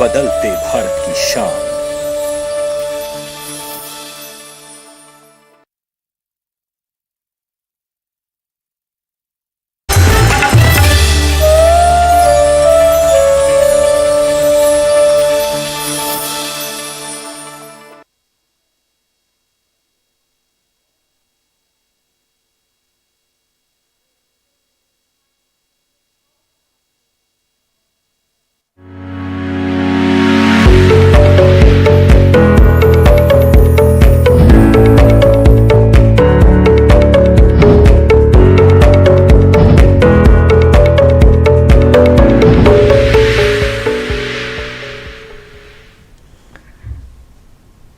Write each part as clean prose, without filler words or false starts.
बदलते भारत की शान।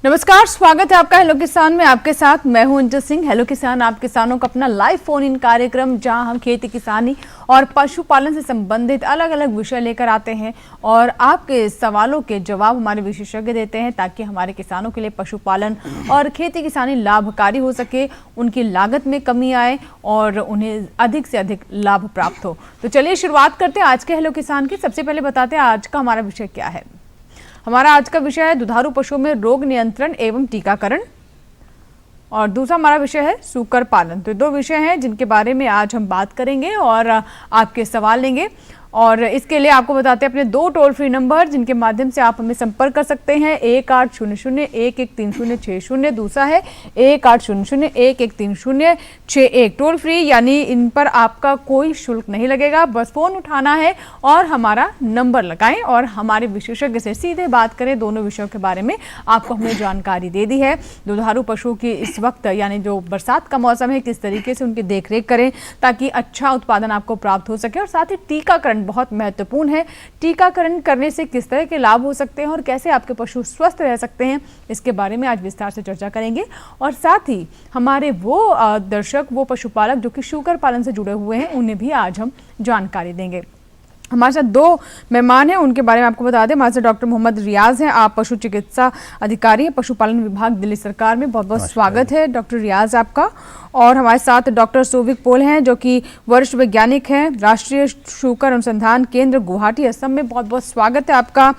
नमस्कार, स्वागत है आपका हेलो किसान में। आपके साथ मैं हूं अंजू सिंह। हेलो किसान आप किसानों का अपना लाइव फोन इन कार्यक्रम, जहां हम खेती किसानी और पशुपालन से संबंधित अलग अलग विषय लेकर आते हैं और आपके सवालों के जवाब हमारे विशेषज्ञ देते हैं, ताकि हमारे किसानों के लिए पशुपालन और खेती किसानी लाभकारी हो सके, उनकी लागत में कमी आए और उन्हें अधिक से अधिक लाभ प्राप्त हो। तो चलिए शुरुआत करते हैं आज के हेलो किसान की। सबसे पहले बताते हैं आज का हमारा विषय क्या है। हमारा आज का विषय है दुधारू पशुओं में रोग नियंत्रण एवं टीकाकरण, और दूसरा हमारा विषय है सूकर पालन। तो दो विषय हैं जिनके बारे में आज हम बात करेंगे और आपके सवाल लेंगे। और इसके लिए आपको बताते हैं अपने दो टोल फ्री नंबर जिनके माध्यम से आप हमें संपर्क कर सकते हैं। 1800-113060, दूसरा है 1800-113061। टोल फ्री, यानी इन पर आपका कोई शुल्क नहीं लगेगा, बस फोन उठाना है और हमारा नंबर लगाएं और हमारे विशेषज्ञ से सीधे बात करें। दोनों विषयों के बारे में आपको हमने जानकारी दे दी है। दुधारू पशुओं की इस वक्त यानी जो बरसात का मौसम है, किस तरीके से उनकी देखरेख करें ताकि अच्छा उत्पादन आपको प्राप्त हो सके, और साथ ही टीकाकरण बहुत महत्वपूर्ण है। टीकाकरण करने से किस तरह के लाभ हो सकते हैं और कैसे आपके पशु स्वस्थ रह सकते हैं, इसके बारे में आज विस्तार से चर्चा करेंगे। और साथ ही हमारे वो दर्शक, वो पशुपालक जो कि सूकर पालन से जुड़े हुए हैं, उन्हें भी आज हम जानकारी देंगे। हमारे साथ दो मेहमान हैं, उनके बारे में आपको बता दें। हमारे साथ डॉक्टर मोहम्मद रियाज हैं, आप पशु चिकित्सा अधिकारी हैं, पशुपालन विभाग, दिल्ली सरकार में। बहुत बहुत स्वागत है डॉक्टर रियाज आपका। और हमारे साथ डॉक्टर सोविक पोल हैं, जो कि वरिष्ठ वैज्ञानिक हैं, राष्ट्रीय सूकर अनुसंधान केंद्र, गुवाहाटी, असम में। बहुत बहुत स्वागत है आपका।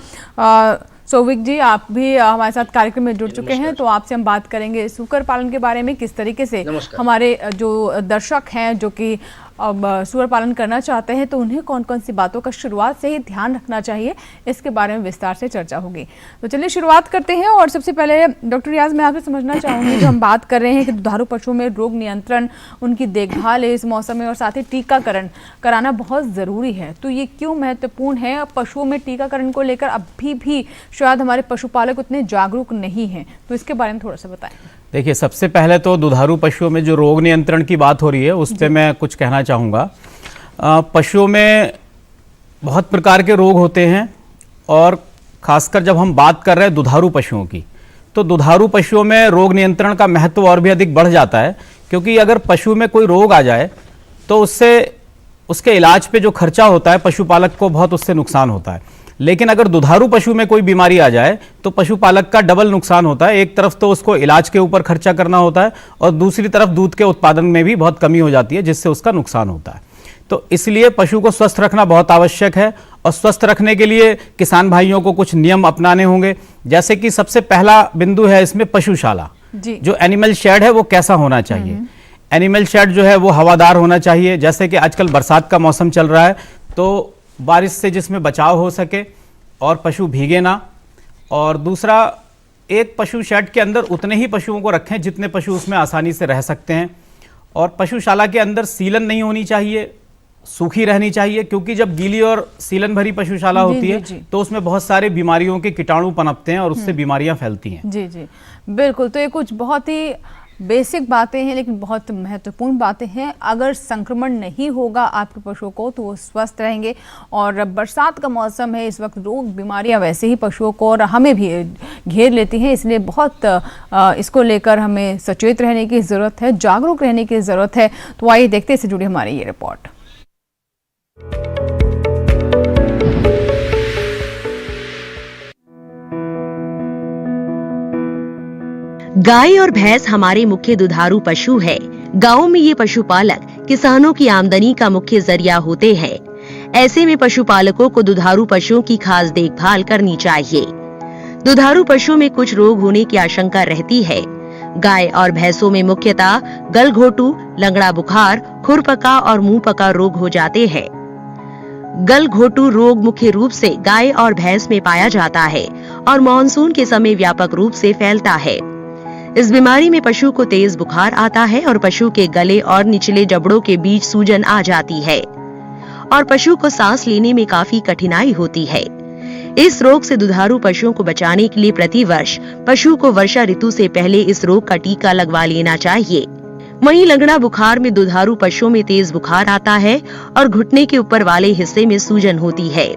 सोविक जी, आप भी हमारे साथ कार्यक्रम में जुड़ चुके हैं, तो आपसे हम बात करेंगे सूकर पालन के बारे में, किस तरीके से हमारे जो दर्शक हैं जो कि अब सूअर पालन करना चाहते हैं, तो उन्हें कौन कौन सी बातों का शुरुआत से ही ध्यान रखना चाहिए, इसके बारे में विस्तार से चर्चा होगी। तो चलिए शुरुआत करते हैं। और सबसे पहले डॉक्टर रियाज, मैं आपसे समझना चाहूँगी, जो हम बात कर रहे हैं कि दुधारू पशुओं में रोग नियंत्रण, उनकी देखभाल इस मौसम में और साथ ही टीकाकरण कराना बहुत ज़रूरी है, तो ये क्यों महत्वपूर्ण है? पशुओं में टीकाकरण को लेकर अभी भी शायद हमारे पशुपालक उतने जागरूक नहीं हैं, तो इसके बारे में थोड़ा सा बताएं। देखिए, सबसे पहले तो दुधारू पशुओं में जो रोग नियंत्रण की बात हो रही है, उस पर मैं कुछ कहना चाहूँगा। पशुओं में बहुत प्रकार के रोग होते हैं, और खासकर जब हम बात कर रहे हैं दुधारू पशुओं की, तो दुधारू पशुओं में रोग नियंत्रण का महत्व और भी अधिक बढ़ जाता है, क्योंकि अगर पशु में कोई रोग आ जाए तो उससे उसके इलाज पे जो खर्चा होता है, पशुपालक को बहुत उससे नुकसान होता है। लेकिन अगर दुधारू पशु में कोई बीमारी आ जाए तो पशुपालक का डबल नुकसान होता है। एक तरफ तो उसको इलाज के ऊपर खर्चा करना होता है, और दूसरी तरफ दूध के उत्पादन में भी बहुत कमी हो जाती है, जिससे उसका नुकसान होता है। तो इसलिए पशु को स्वस्थ रखना बहुत आवश्यक है, और स्वस्थ रखने के लिए किसान भाइयों को कुछ नियम अपनाने होंगे। जैसे कि सबसे पहला बिंदु है इसमें पशुशाला। जो एनिमल शेड है वो कैसा होना चाहिए? एनिमल शेड जो है वो हवादार होना चाहिए। जैसे कि आजकल बरसात का मौसम चल रहा है, तो बारिश से जिसमें बचाव हो सके और पशु भीगे ना। और दूसरा, एक पशु शेड के अंदर उतने ही पशुओं को रखें जितने पशु उसमें आसानी से रह सकते हैं। और पशुशाला के अंदर सीलन नहीं होनी चाहिए, सूखी रहनी चाहिए, क्योंकि जब गीली और सीलन भरी पशुशाला होती है तो उसमें बहुत सारे बीमारियों के कीटाणु पनपते हैं और उससे बीमारियां फैलती हैं। जी जी बिल्कुल। तो ये कुछ बहुत ही बेसिक बातें हैं, लेकिन बहुत महत्वपूर्ण बातें हैं। अगर संक्रमण नहीं होगा आपके पशुओं को तो वो स्वस्थ रहेंगे। और बरसात का मौसम है, इस वक्त रोग बीमारियां वैसे ही पशुओं को और हमें भी घेर लेती हैं, इसलिए बहुत इसको लेकर हमें सचेत रहने की ज़रूरत है, जागरूक रहने की ज़रूरत है। तो आइए देखते हैं इससे जुड़ी हमारी ये रिपोर्ट। गाय और भैंस हमारे मुख्य दुधारू पशु है। गाँव में ये पशुपालक किसानों की आमदनी का मुख्य जरिया होते हैं। ऐसे में पशुपालकों को दुधारू पशुओं की खास देखभाल करनी चाहिए। दुधारू पशुओं में कुछ रोग होने की आशंका रहती है। गाय और भैंसों में मुख्यतः गलघोटू, लंगड़ा बुखार, खुरपका और मुंह पका रोग हो जाते हैं। गलघोटू रोग मुख्य रूप से गाय और भैंस में पाया जाता है और मानसून के समय व्यापक रूप से फैलता है। इस बीमारी में पशु को तेज बुखार आता है और पशु के गले और निचले जबड़ों के बीच सूजन आ जाती है और पशु को सांस लेने में काफी कठिनाई होती है। इस रोग से दुधारू पशुओं को बचाने के लिए प्रतिवर्ष पशु को वर्षा ऋतु से पहले इस रोग का टीका लगवा लेना चाहिए। वहीं लंगड़ा बुखार में दुधारू पशुओं में तेज बुखार आता है और घुटने के ऊपर वाले हिस्से में सूजन होती है।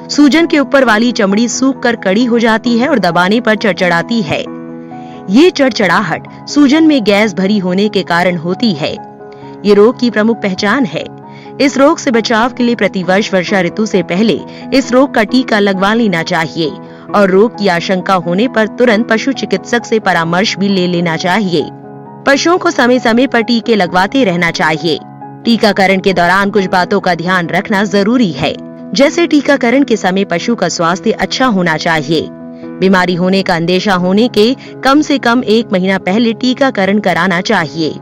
सूजन के ऊपर वाली चमड़ी सूख कर कड़ी हो जाती है और दबाने पर चढ़चढ़ाती है। ये चढ़चढ़ाहट सूजन में गैस भरी होने के कारण होती है। ये रोग की प्रमुख पहचान है। इस रोग से बचाव के लिए प्रतिवर्ष वर्षा ऋतु से पहले इस रोग का टीका लगवा लेना चाहिए और रोग की आशंका होने पर तुरंत पशु चिकित्सक से परामर्श भी ले लेना चाहिए। पशुओं को समय समय पर टीके लगवाते रहना चाहिए। टीकाकरण के दौरान कुछ बातों का ध्यान रखना जरूरी है, जैसे टीकाकरण के समय पशु का स्वास्थ्य अच्छा होना चाहिए। बीमारी होने का अंदेशा होने के कम से कम 1 महीना पहले टीकाकरण कराना चाहिए।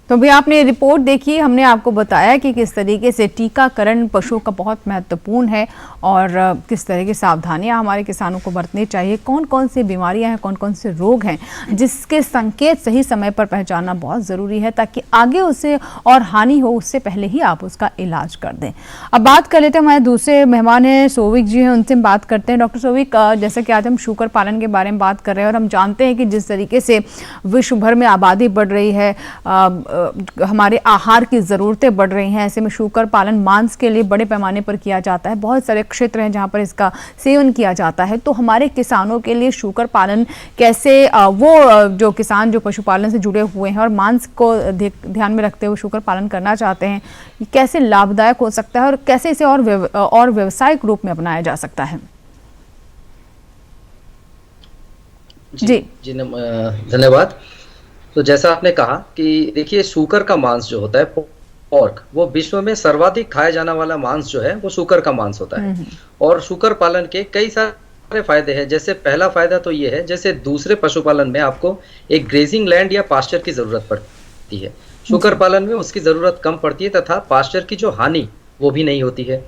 तो भी आपने रिपोर्ट देखी, हमने आपको बताया कि किस तरीके से टीकाकरण पशुओं का बहुत महत्वपूर्ण है और किस तरह की सावधानियां हमारे किसानों को बरतनी चाहिए, कौन कौन सी बीमारियां हैं, कौन कौन से रोग हैं जिसके संकेत सही समय पर पहचानना बहुत ज़रूरी है ताकि आगे उसे और हानि हो उससे पहले ही आप उसका इलाज कर दें। अब बात कर लेते हैं, हमारे दूसरे मेहमान हैं सोविक जी हैं, उनसे बात करते हैं। डॉक्टर सोविक, जैसे कि आज हम शूकर पालन के बारे में बात कर रहे हैं और हम जानते हैं कि जिस तरीके से विश्व भर में आबादी बढ़ रही है, हमारे आहार की ज़रूरतें बढ़ रही हैं, ऐसे में शूकर पालन मांस के लिए बड़े पैमाने पर किया जाता है। बहुत सारे क्षेत्र हैं जहां पर इसका सेवन किया जाता है। तो हमारे किसानों के लिए शूकर पालन कैसे, वो जो किसान जो पशुपालन से जुड़े हुए हैं और मांस को ध्यान में रखते हुए शूकर पालन करना चाहते हैं, कैसे लाभदायक हो सकता है और कैसे इसे और व्यावसायिक रूप में अपनाया जा सकता है? जी धन्यवाद। तो जैसा आपने कहा कि देखिए शूकर का मांस जो होता है, पोर्क, वो विश्व में सर्वाधिक खाया जाने वाला मांस जो है वो शूकर का मांस होता है। और शूकर पालन के कई सारे फायदे हैं। जैसे पहला फायदा तो ये है, जैसे दूसरे पशुपालन में आपको एक ग्रेजिंग लैंड या पास्चर की जरूरत पड़ती है, शूकर पालन में उसकी जरूरत कम पड़ती है तथा पास्चर की जो हानि वो भी नहीं होती है।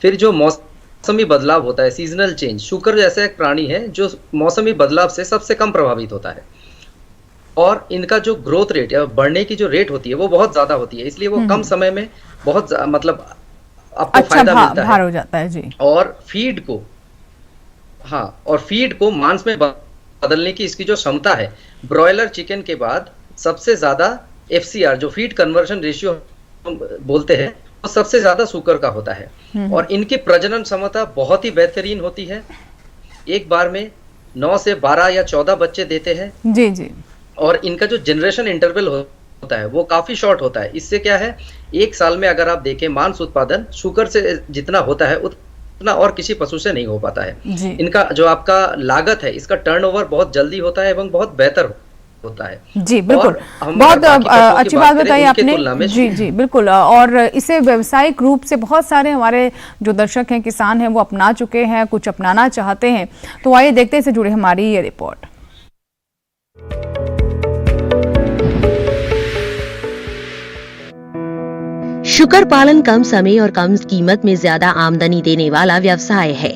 फिर जो मौसमी बदलाव होता है, सीजनल चेंज, शूकर जैसा एक प्राणी है जो मौसमी बदलाव से सबसे कम प्रभावित होता है और इनका जो ग्रोथ रेट या बढ़ने की जो रेट होती है वो बहुत ज्यादा होती है, इसलिए वो कम समय में बहुत मतलब आपको अच्छा फायदा मिलता है, हो जाता है जी। और फीड को मांस में बदलने की इसकी जो क्षमता है, ब्रॉयलर चिकन के बाद सबसे ज्यादा FCR जो फीड कन्वर्जन रेशियो बोलते हैं वो सबसे ज्यादा शूकर का होता है। और इनकी प्रजनन क्षमता बहुत ही बेहतरीन होती है, एक बार में 9 से 12 या 14 बच्चे देते हैं जी जी। और इनका जो जनरेशन इंटरवल होता है वो काफी शॉर्ट होता है। इससे क्या है, 1 साल में अगर आप देखें मांस उत्पादन शूकर से जितना होता है उतना और किसी पशु से नहीं हो पाता है। इनका जो आपका लागत है, इसका टर्नओवर बहुत जल्दी होता है एवं बहुत बेहतर होता है। जी बिल्कुल, बहुत अच्छी बात बताई आपने। जी जी बिल्कुल, और इसे व्यावसायिक रूप से बहुत सारे हमारे जो दर्शक हैं, किसान हैं, वो अपना चुके हैं, कुछ अपनाना चाहते हैं। तो आइए देखते हैं इससे जुड़े हमारी ये रिपोर्ट। शूकर पालन कम समय और कम कीमत में ज्यादा आमदनी देने वाला व्यवसाय है।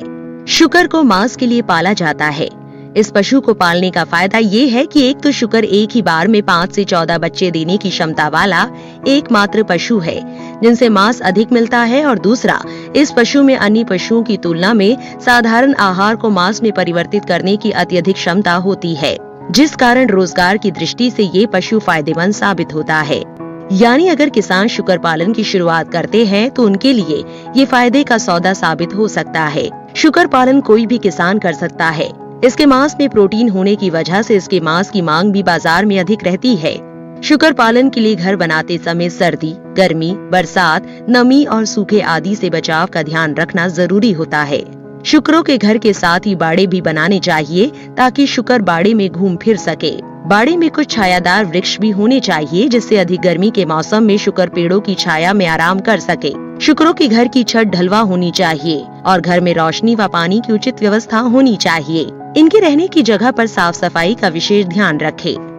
शूकर को मांस के लिए पाला जाता है। इस पशु को पालने का फायदा ये है कि एक तो शूकर एक ही बार में 5 से 14 बच्चे देने की क्षमता वाला एकमात्र पशु है जिनसे मांस अधिक मिलता है, और दूसरा, इस पशु में अन्य पशुओं की तुलना में साधारण आहार को मांस में परिवर्तित करने की अत्यधिक क्षमता होती है, जिस कारण रोजगार की दृष्टि से ये पशु फायदेमंद साबित होता है। यानी अगर किसान शूकर पालन की शुरुआत करते हैं तो उनके लिए ये फायदे का सौदा साबित हो सकता है। शूकर पालन कोई भी किसान कर सकता है। इसके मांस में प्रोटीन होने की वजह से इसके मांस की मांग भी बाजार में अधिक रहती है। शूकर पालन के लिए घर बनाते समय सर्दी, गर्मी, बरसात, नमी और सूखे आदि से बचाव का ध्यान रखना जरूरी होता है। शूकरों के घर के साथ ही बाड़े भी बनाने चाहिए ताकि शूकर बाड़े में घूम फिर सके। बाड़ी में कुछ छायादार वृक्ष भी होने चाहिए, जिससे अधिक गर्मी के मौसम में शुकर पेड़ों की छाया में आराम कर सके। शुकरों की घर की छत ढलवा होनी चाहिए और घर में रोशनी व पानी की उचित व्यवस्था होनी चाहिए। इनके रहने की जगह पर साफ सफाई का विशेष ध्यान रखें।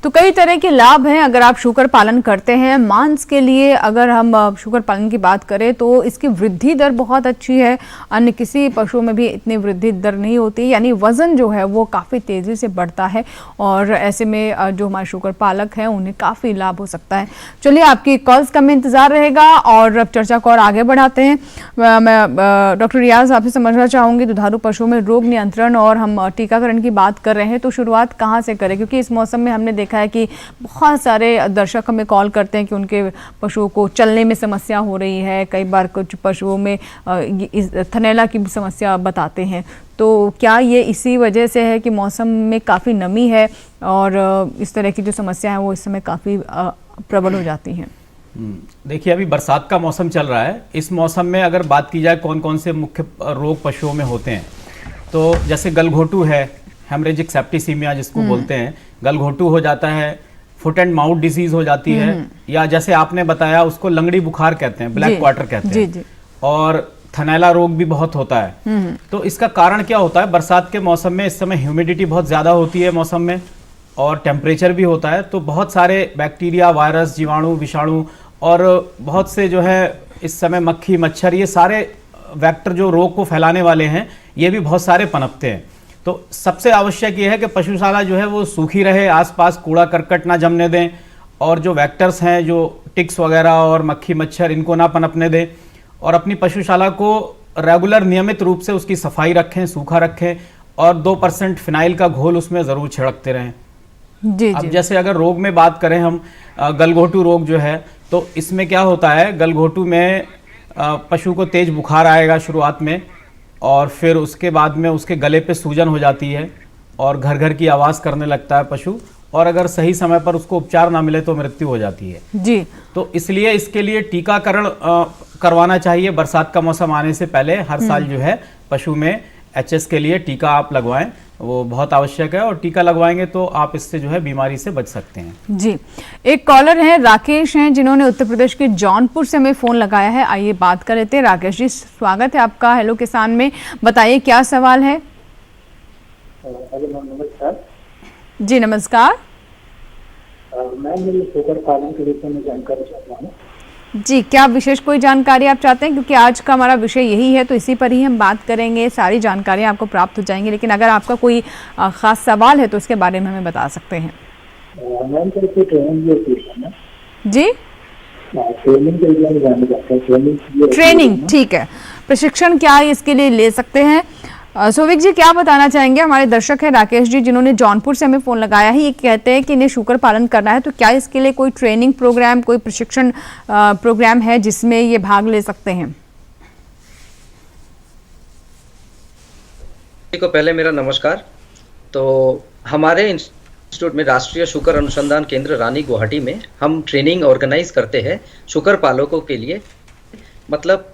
तो कई तरह के लाभ हैं अगर आप शुकर पालन करते हैं। मांस के लिए अगर हम शुकर पालन की बात करें तो इसकी वृद्धि दर बहुत अच्छी है, अन्य किसी पशुओं में भी इतनी वृद्धि दर नहीं होती, यानी वजन जो है वो काफ़ी तेज़ी से बढ़ता है और ऐसे में जो हमारे शुकर पालक हैं उन्हें काफ़ी लाभ हो सकता है। चलिए आपकी कॉल्स का में इंतज़ार रहेगा और अब चर्चा को और आगे बढ़ाते हैं। मैं डॉक्टर रियाज आपसे समझना चाहूँगी, दुधारू पशुओं में रोग नियंत्रण और हम टीकाकरण की बात कर रहे हैं तो शुरुआत कहाँ से करें, क्योंकि इस मौसम में हमने देखा है कि बहुत सारे दर्शक हमें कॉल करते हैं कि उनके पशुओं को चलने में समस्या हो रही है, कई बार कुछ पशुओं में थनैला की भी समस्या बताते हैं। तो क्या ये इसी वजह से है कि मौसम में काफ़ी नमी है और इस तरह की जो समस्या है वो इस समय काफ़ी प्रबल हो जाती हैं? देखिए, अभी बरसात का मौसम चल रहा है। इस मौसम में अगर बात की जाए कौन कौन से मुख्य रोग पशुओं में होते हैं, तो जैसे गलघोटू है, हेमरेजिक सेप्टिसीमिया जिसको बोलते हैं, गलघोटू हो जाता है, फुट एंड माउथ डिजीज हो जाती है, या जैसे आपने बताया उसको लंगड़ी बुखार कहते हैं, ब्लैक क्वार्टर कहते हैं, और थनैला रोग भी बहुत होता है। तो इसका कारण क्या होता है, बरसात के मौसम में इस समय ह्यूमिडिटी बहुत ज़्यादा होती है मौसम में और टेम्परेचर भी होता है, तो बहुत सारे बैक्टीरिया, वायरस, जीवाणु, विषाणु और बहुत से जो है इस समय मक्खी, मच्छर, ये सारे वेक्टर जो रोग को फैलाने वाले हैं ये भी बहुत सारे पनपते हैं। तो सबसे आवश्यक ये है कि पशुशाला जो है वो सूखी रहे, आसपास कूड़ा करकट ना जमने दें और जो वेक्टर्स हैं, जो टिक्स वगैरह और मक्खी मच्छर, इनको ना पनपने दें और अपनी पशुशाला को रेगुलर नियमित रूप से उसकी सफाई रखें, सूखा रखें और 2% फिनाइल का घोल उसमें ज़रूर छिड़कते रहें। जी, अब जैसे अगर रोग में बात करें हम, गलघोटू रोग जो है, तो इसमें क्या होता है, गलघोटू में पशु को तेज बुखार आएगा शुरुआत में और फिर उसके बाद में उसके गले पे सूजन हो जाती है और घर घर की आवाज़ करने लगता है पशु, और अगर सही समय पर उसको उपचार ना मिले तो मृत्यु हो जाती है। जी, तो इसलिए इसके लिए टीकाकरण करवाना चाहिए बरसात का मौसम आने से पहले। हर साल जो है पशु में HS के लिए टीका आप लगवाएं, वो बहुत आवश्यक है और टीका लगवाएंगे तो आप इससे जो है बीमारी से बच सकते हैं। जी, एक कॉलर है राकेश हैं जिन्होंने उत्तर प्रदेश के जौनपुर से हमें फ़ोन लगाया है। आइए बात कर लेते हैं। राकेश जी, स्वागत है आपका हेलो किसान में, बताइए क्या सवाल है? नमस्कार जी, नमस्कार। मैं शुकर पालन के विषय में जानकारी चाहता हूँ। जी, क्या विशेष कोई जानकारी आप चाहते हैं, क्योंकि आज का हमारा विषय यही है तो इसी पर ही हम बात करेंगे, सारी जानकारी आपको प्राप्त हो जाएंगी, लेकिन अगर आपका कोई खास सवाल है तो उसके बारे में हमें बता सकते हैं। मैम जी, ट्रेनिंग, ठीक है, प्रशिक्षण क्या है इसके लिए ले सकते हैं। सोविक जी, क्या बताना चाहेंगे? हमारे दर्शक हैं राकेश जी जिन्होंने जौनपुर से हमें फ़ोन लगाया है, ये कहते हैं कि इन्हें शुकर पालन करना है, तो क्या इसके लिए कोई ट्रेनिंग प्रोग्राम, कोई प्रशिक्षण प्रोग्राम है जिसमें ये भाग ले सकते हैं? को पहले मेरा नमस्कार। तो हमारे इंस्टीट्यूट में राष्ट्रीय शुकर अनुसंधान केंद्र रानी गुवाहाटी में हम ट्रेनिंग ऑर्गेनाइज करते हैं शुकर पालकों के लिए। मतलब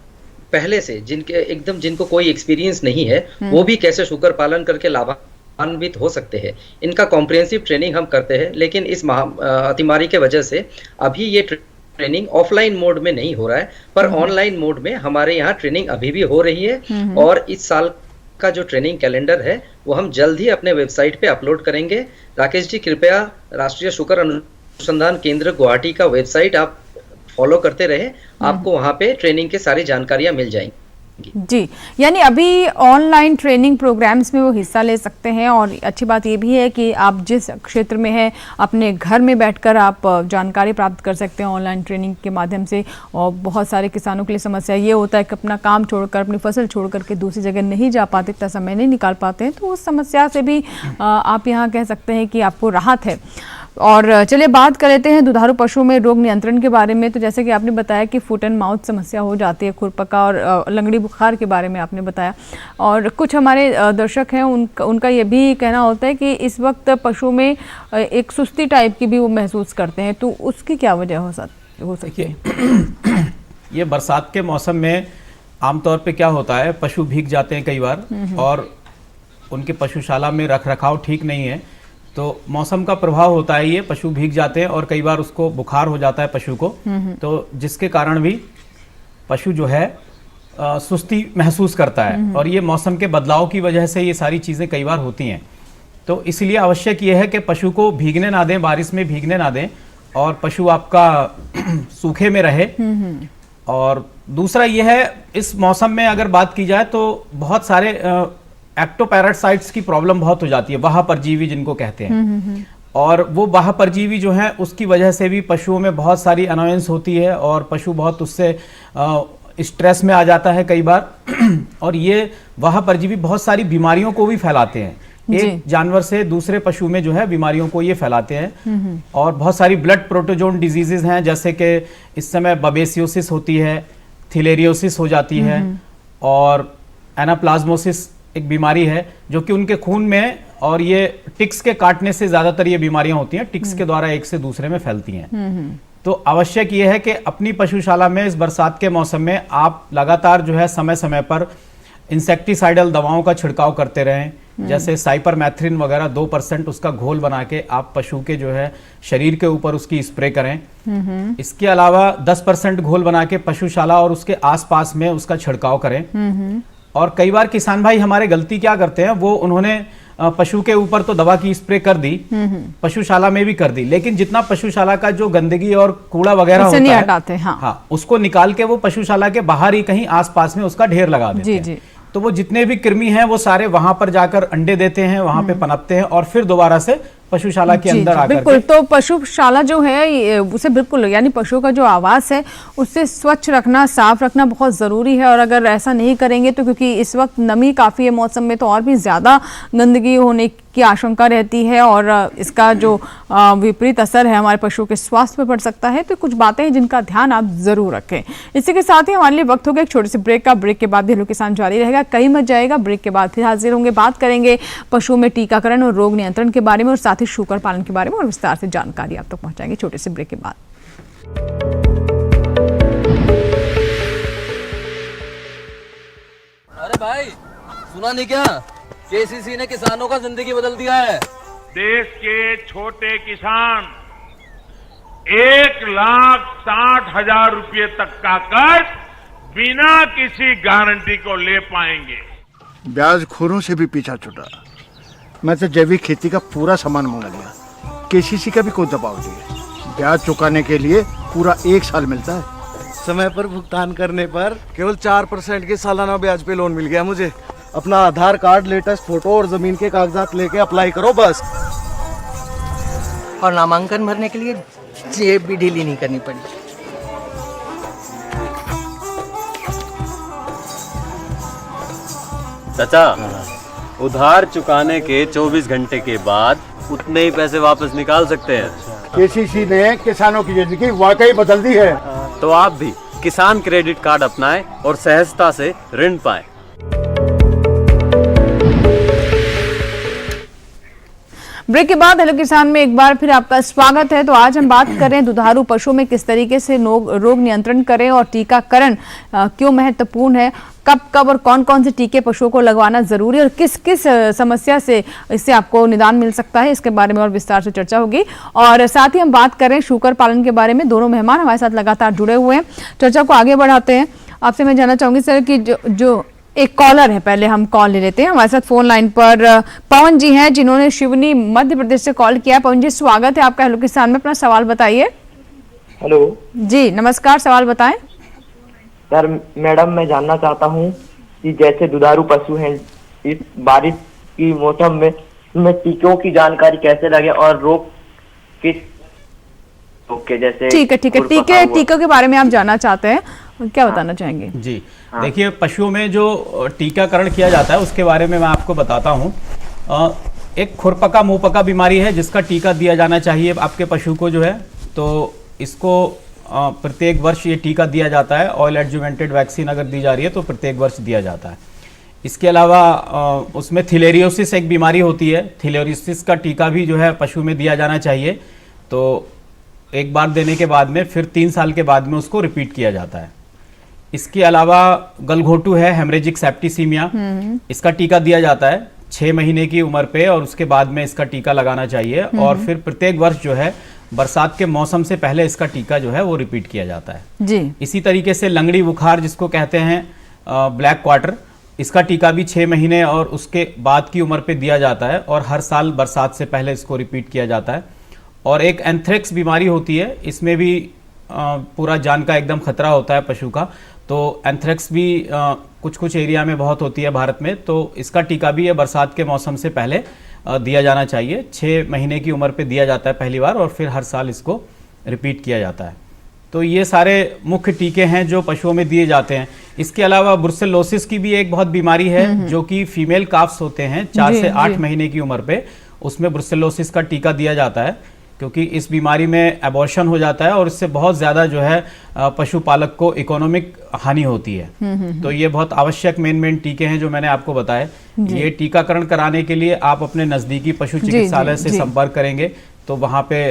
पहले से जिनको कोई एक्सपीरियंस नहीं है वो भी कैसे शुकर पालन करके लाभान्वित हो सकते हैं, इनका कॉम्प्रिहेंसिव ट्रेनिंग हम करते हैं। लेकिन इस महामारी के वजह से अभी ये ट्रेनिंग ऑफलाइन मोड में नहीं हो रहा है, पर ऑनलाइन मोड में हमारे यहाँ ट्रेनिंग अभी भी हो रही है। और इस साल का जो ट्रेनिंग कैलेंडर है वो हम जल्द ही अपने वेबसाइट पे अपलोड करेंगे। राकेश जी, कृपया राष्ट्रीय शुकर अनुसंधान केंद्र गुवाहाटी का वेबसाइट आप फॉलो करते रहे, आपको वहां पे ट्रेनिंग की सारी जानकारियां मिल जाएंगी। जी, यानी अभी ऑनलाइन ट्रेनिंग प्रोग्राम्स में वो हिस्सा ले सकते हैं और अच्छी बात ये भी है कि आप जिस क्षेत्र में हैं अपने घर में बैठकर आप जानकारी प्राप्त कर सकते हैं ऑनलाइन ट्रेनिंग के माध्यम से। और बहुत सारे किसानों के लिए समस्या ये होता है कि अपना काम छोड़कर, अपनी फसल छोड़ करके दूसरी जगह नहीं जा पाते, इतना समय नहीं निकाल पाते हैं, तो उस समस्या से भी आप यहाँ कह सकते हैं कि आपको राहत है। और चलिए बात कर लेते हैं दुधारू पशुओं में रोग नियंत्रण के बारे में। तो जैसे कि आपने बताया कि फुट एंड माउथ समस्या हो जाती है, खुरपका और लंगड़ी बुखार के बारे में आपने बताया, और कुछ हमारे दर्शक हैं उनका ये भी कहना होता है कि इस वक्त पशुओं में एक सुस्ती टाइप की भी वो महसूस करते हैं, तो उसकी क्या वजह हो सकती है? ये बरसात के मौसम में आमतौर पे क्या होता है, पशु भीग जाते हैं कई बार और उनके पशुशाला में रख रखाव ठीक नहीं है, तो मौसम का प्रभाव होता है, ये पशु भीग जाते हैं और कई बार उसको बुखार हो जाता है पशु को, तो जिसके कारण भी पशु जो है सुस्ती महसूस करता है और ये मौसम के बदलाव की वजह से ये सारी चीज़ें कई बार होती हैं। तो इसलिए आवश्यक ये है कि पशु को भीगने ना दें, बारिश में भीगने ना दें और पशु आपका सूखे में रहे। और दूसरा ये है, इस मौसम में अगर बात की जाए तो बहुत सारे एक्टोपैरासाइट्स की प्रॉब्लम बहुत हो जाती है, वाह परजीवी जिनको कहते हैं। और वो वाह परजीवी जो है उसकी वजह से भी पशुओं में बहुत सारी अनोयंस होती है और पशु बहुत उससे स्ट्रेस में आ जाता है कई बार। और ये वाह परजीवी बहुत सारी बीमारियों को भी फैलाते हैं, एक जानवर से दूसरे पशु में जो है बीमारियों को ये फैलाते हैं। और बहुत सारी ब्लड प्रोटोजोन डिजीजेज हैं, जैसे कि इस समय बबेसियोसिस होती है, थिलेरियोसिस हो जाती है और एनाप्लाज्मोसिस एक बीमारी है जो कि उनके खून में, और ये टिक्स के काटने से ज्यादातर ये बीमारियां होती हैं, टिक्स के द्वारा एक से दूसरे में फैलती हैं। तो आवश्यक ये है कि अपनी पशुशाला में इस बरसात के मौसम में आप लगातार जो है समय समय पर इंसेक्टिसाइडल दवाओं का छिड़काव करते रहें, जैसे साइपरमेथ्रिन वगैरह 2% उसका घोल बना के आप पशु के जो है शरीर के ऊपर उसकी स्प्रे करें। इसके अलावा 10% घोल बना के पशुशाला और उसके आसपास में उसका छिड़काव करें। और कई बार किसान भाई हमारे गलती क्या करते हैं, वो उन्होंने पशु के ऊपर तो दवा की स्प्रे कर दी, पशुशाला में भी कर दी, लेकिन जितना पशुशाला का जो गंदगी और कूड़ा वगैरह होता है हटाते, हाँ, उसको निकाल के वो पशुशाला के बाहर ही कहीं आसपास में उसका ढेर लगा देते हैं। तो वो जितने भी कृमि हैं वो सारे वहां पर जाकर अंडे देते हैं, वहां पे पनपते हैं और फिर दोबारा से पशुशाला के अंदर आकर बिल्कुल। तो पशुशाला जो है उसे बिल्कुल, यानी पशुओं का जो आवास है उससे स्वच्छ रखना, साफ रखना बहुत ज़रूरी है। और अगर ऐसा नहीं करेंगे तो, क्योंकि इस वक्त नमी काफ़ी है मौसम में, तो और भी ज़्यादा गंदगी होने की आशंका रहती है और इसका जो विपरीत असर है हमारे पशुओं के स्वास्थ्य पर पड़ सकता है। तो कुछ बातें हैं जिनका ध्यान आप ज़रूर रखें। इसी के साथ ही हमारे लिए वक्त हो गया एक छोटे से ब्रेक का। ब्रेक के बाद भी हेलो किसान जारी रहेगा, कहीं मत जाएगा। ब्रेक के बाद फिर हाजिर होंगे, बात करेंगे पशुओं में टीकाकरण और रोग नियंत्रण के बारे में और साथ ही शूकर पालन के बारे में और विस्तार से जानकारी आप तक पहुंचाएंगे छोटे से ब्रेक के बाद। अरे भाई सुना नहीं क्या, केसीसी ने किसानों का जिंदगी बदल दिया है। देश के छोटे किसान 1,60,000 रुपये तक का कर्ज बिना किसी गारंटी को ले पाएंगे। ब्याज खोरों से भी पीछा छूटा। मैं तो जैविक खेती का पूरा सामान मंगा लिया, केसीसी का भी कोई दबाव नहीं है। ब्याज चुकाने के लिए पूरा 1 साल मिलता है। समय पर भुगतान करने पर केवल 4% के सालाना ब्याज पे लोन मिल गया मुझे। अपना आधार कार्ड, लेटेस्ट फोटो और जमीन के कागजात लेके अप्लाई करो बस। और नामांकन भरने के लिए जेब भी ढीली नहीं करनी पड़ी। चाचा, उधार चुकाने के 24 घंटे के बाद उतने ही पैसे वापस निकाल सकते हैं। केसीसी ने किसानों की जिंदगी वाकई बदल दी है। तो आप भी किसान क्रेडिट कार्ड अपनाएं और सहजता से ऋण पाएं। ब्रेक के बाद हेलो किसान में एक बार फिर आपका स्वागत है। तो आज हम बात कर रहे हैं दुधारू पशुओं में किस तरीके से रोग नियंत्रण करें और टीकाकरण क्यों महत्वपूर्ण है, कब कब और कौन कौन से टीके पशुओं को लगवाना जरूरी है और किस किस समस्या से इससे आपको निदान मिल सकता है, इसके बारे में और विस्तार से चर्चा होगी। और साथ ही हम बात कर रहे हैं शूकर पालन के बारे में। दोनों मेहमान हमारे साथ लगातार जुड़े हुए हैं, चर्चा को आगे बढ़ाते हैं। आपसे मैं जानना चाहूंगी सर कि जो एक कॉलर है, पहले हम कॉल ले लेते हैं। हमारे साथ फोन लाइन पर पवन जी हैं जिन्होंने शिवनी मध्य प्रदेश से कॉल किया। पवन जी स्वागत है आपका हेलो किसान में, अपना सवाल बताइए। हेलो जी नमस्कार, सवाल बताएं। सर मैडम मैं जानना चाहता हूँ कि जैसे दुधारू पशु हैं, इस बारिश की मौसम में उनमें टीकों की जानकारी कैसे लगे और रोग किस के जैसे। ठीक है टीकों के बारे में आप जानना चाहते हैं, क्या बताना चाहेंगे? जी देखिए, पशुओं में जो टीकाकरण किया जाता है उसके बारे में मैं आपको बताता हूँ। एक खुरपका मुंहपका बीमारी है जिसका टीका दिया जाना चाहिए आपके पशु को जो है, तो इसको प्रत्येक वर्ष ये टीका दिया जाता है। ऑयल एडजुवेंटेड वैक्सीन अगर दी जा रही है तो प्रत्येक वर्ष दिया जाता है। इसके अलावा उसमें थिलेरियोसिस एक बीमारी होती है, थिलेरियोसिस का टीका भी जो है पशु में दिया जाना चाहिए। तो एक बार देने के बाद में फिर 3 साल के बाद में उसको रिपीट किया जाता है। इसके अलावा गलघोटू है, हेमरेजिक सेप्टिसीमिया, इसका टीका दिया जाता है 6 महीने की उम्र पे और उसके बाद में इसका टीका लगाना चाहिए। और फिर प्रत्येक वर्ष जो है बरसात के मौसम से पहले इसका टीका जो है वो रिपीट किया जाता है जी। इसी तरीके से लंगड़ी बुखार जिसको कहते हैं ब्लैक क्वार्टर, इसका टीका भी 6 महीने और उसके बाद की उम्र पे दिया जाता है और हर साल बरसात से पहले इसको रिपीट किया जाता है। और एक एंथ्रेक्स बीमारी होती है, इसमें भी पूरा जान का एकदम खतरा होता है पशु का। तो एंथ्रेक्स भी कुछ कुछ एरिया में बहुत होती है भारत में, तो इसका टीका भी ये बरसात के मौसम से पहले दिया जाना चाहिए। 6 महीने की उम्र पे दिया जाता है पहली बार और फिर हर साल इसको रिपीट किया जाता है। तो ये सारे मुख्य टीके हैं जो पशुओं में दिए जाते हैं। इसके अलावा ब्रुसेलोसिस की भी एक बहुत बीमारी है जो कि फीमेल काफ्स होते हैं 4 से 8 महीने की उम्र पे, उसमें ब्रुसेलोसिस का टीका दिया जाता है क्योंकि इस बीमारी में एबॉर्शन हो जाता है और इससे बहुत ज़्यादा जो है पशुपालक को इकोनॉमिक हानि होती है। तो ये बहुत आवश्यक मेन टीके हैं जो मैंने आपको बताए। ये टीकाकरण कराने के लिए आप अपने नज़दीकी पशु चिकित्सालय से संपर्क करेंगे तो वहाँ पे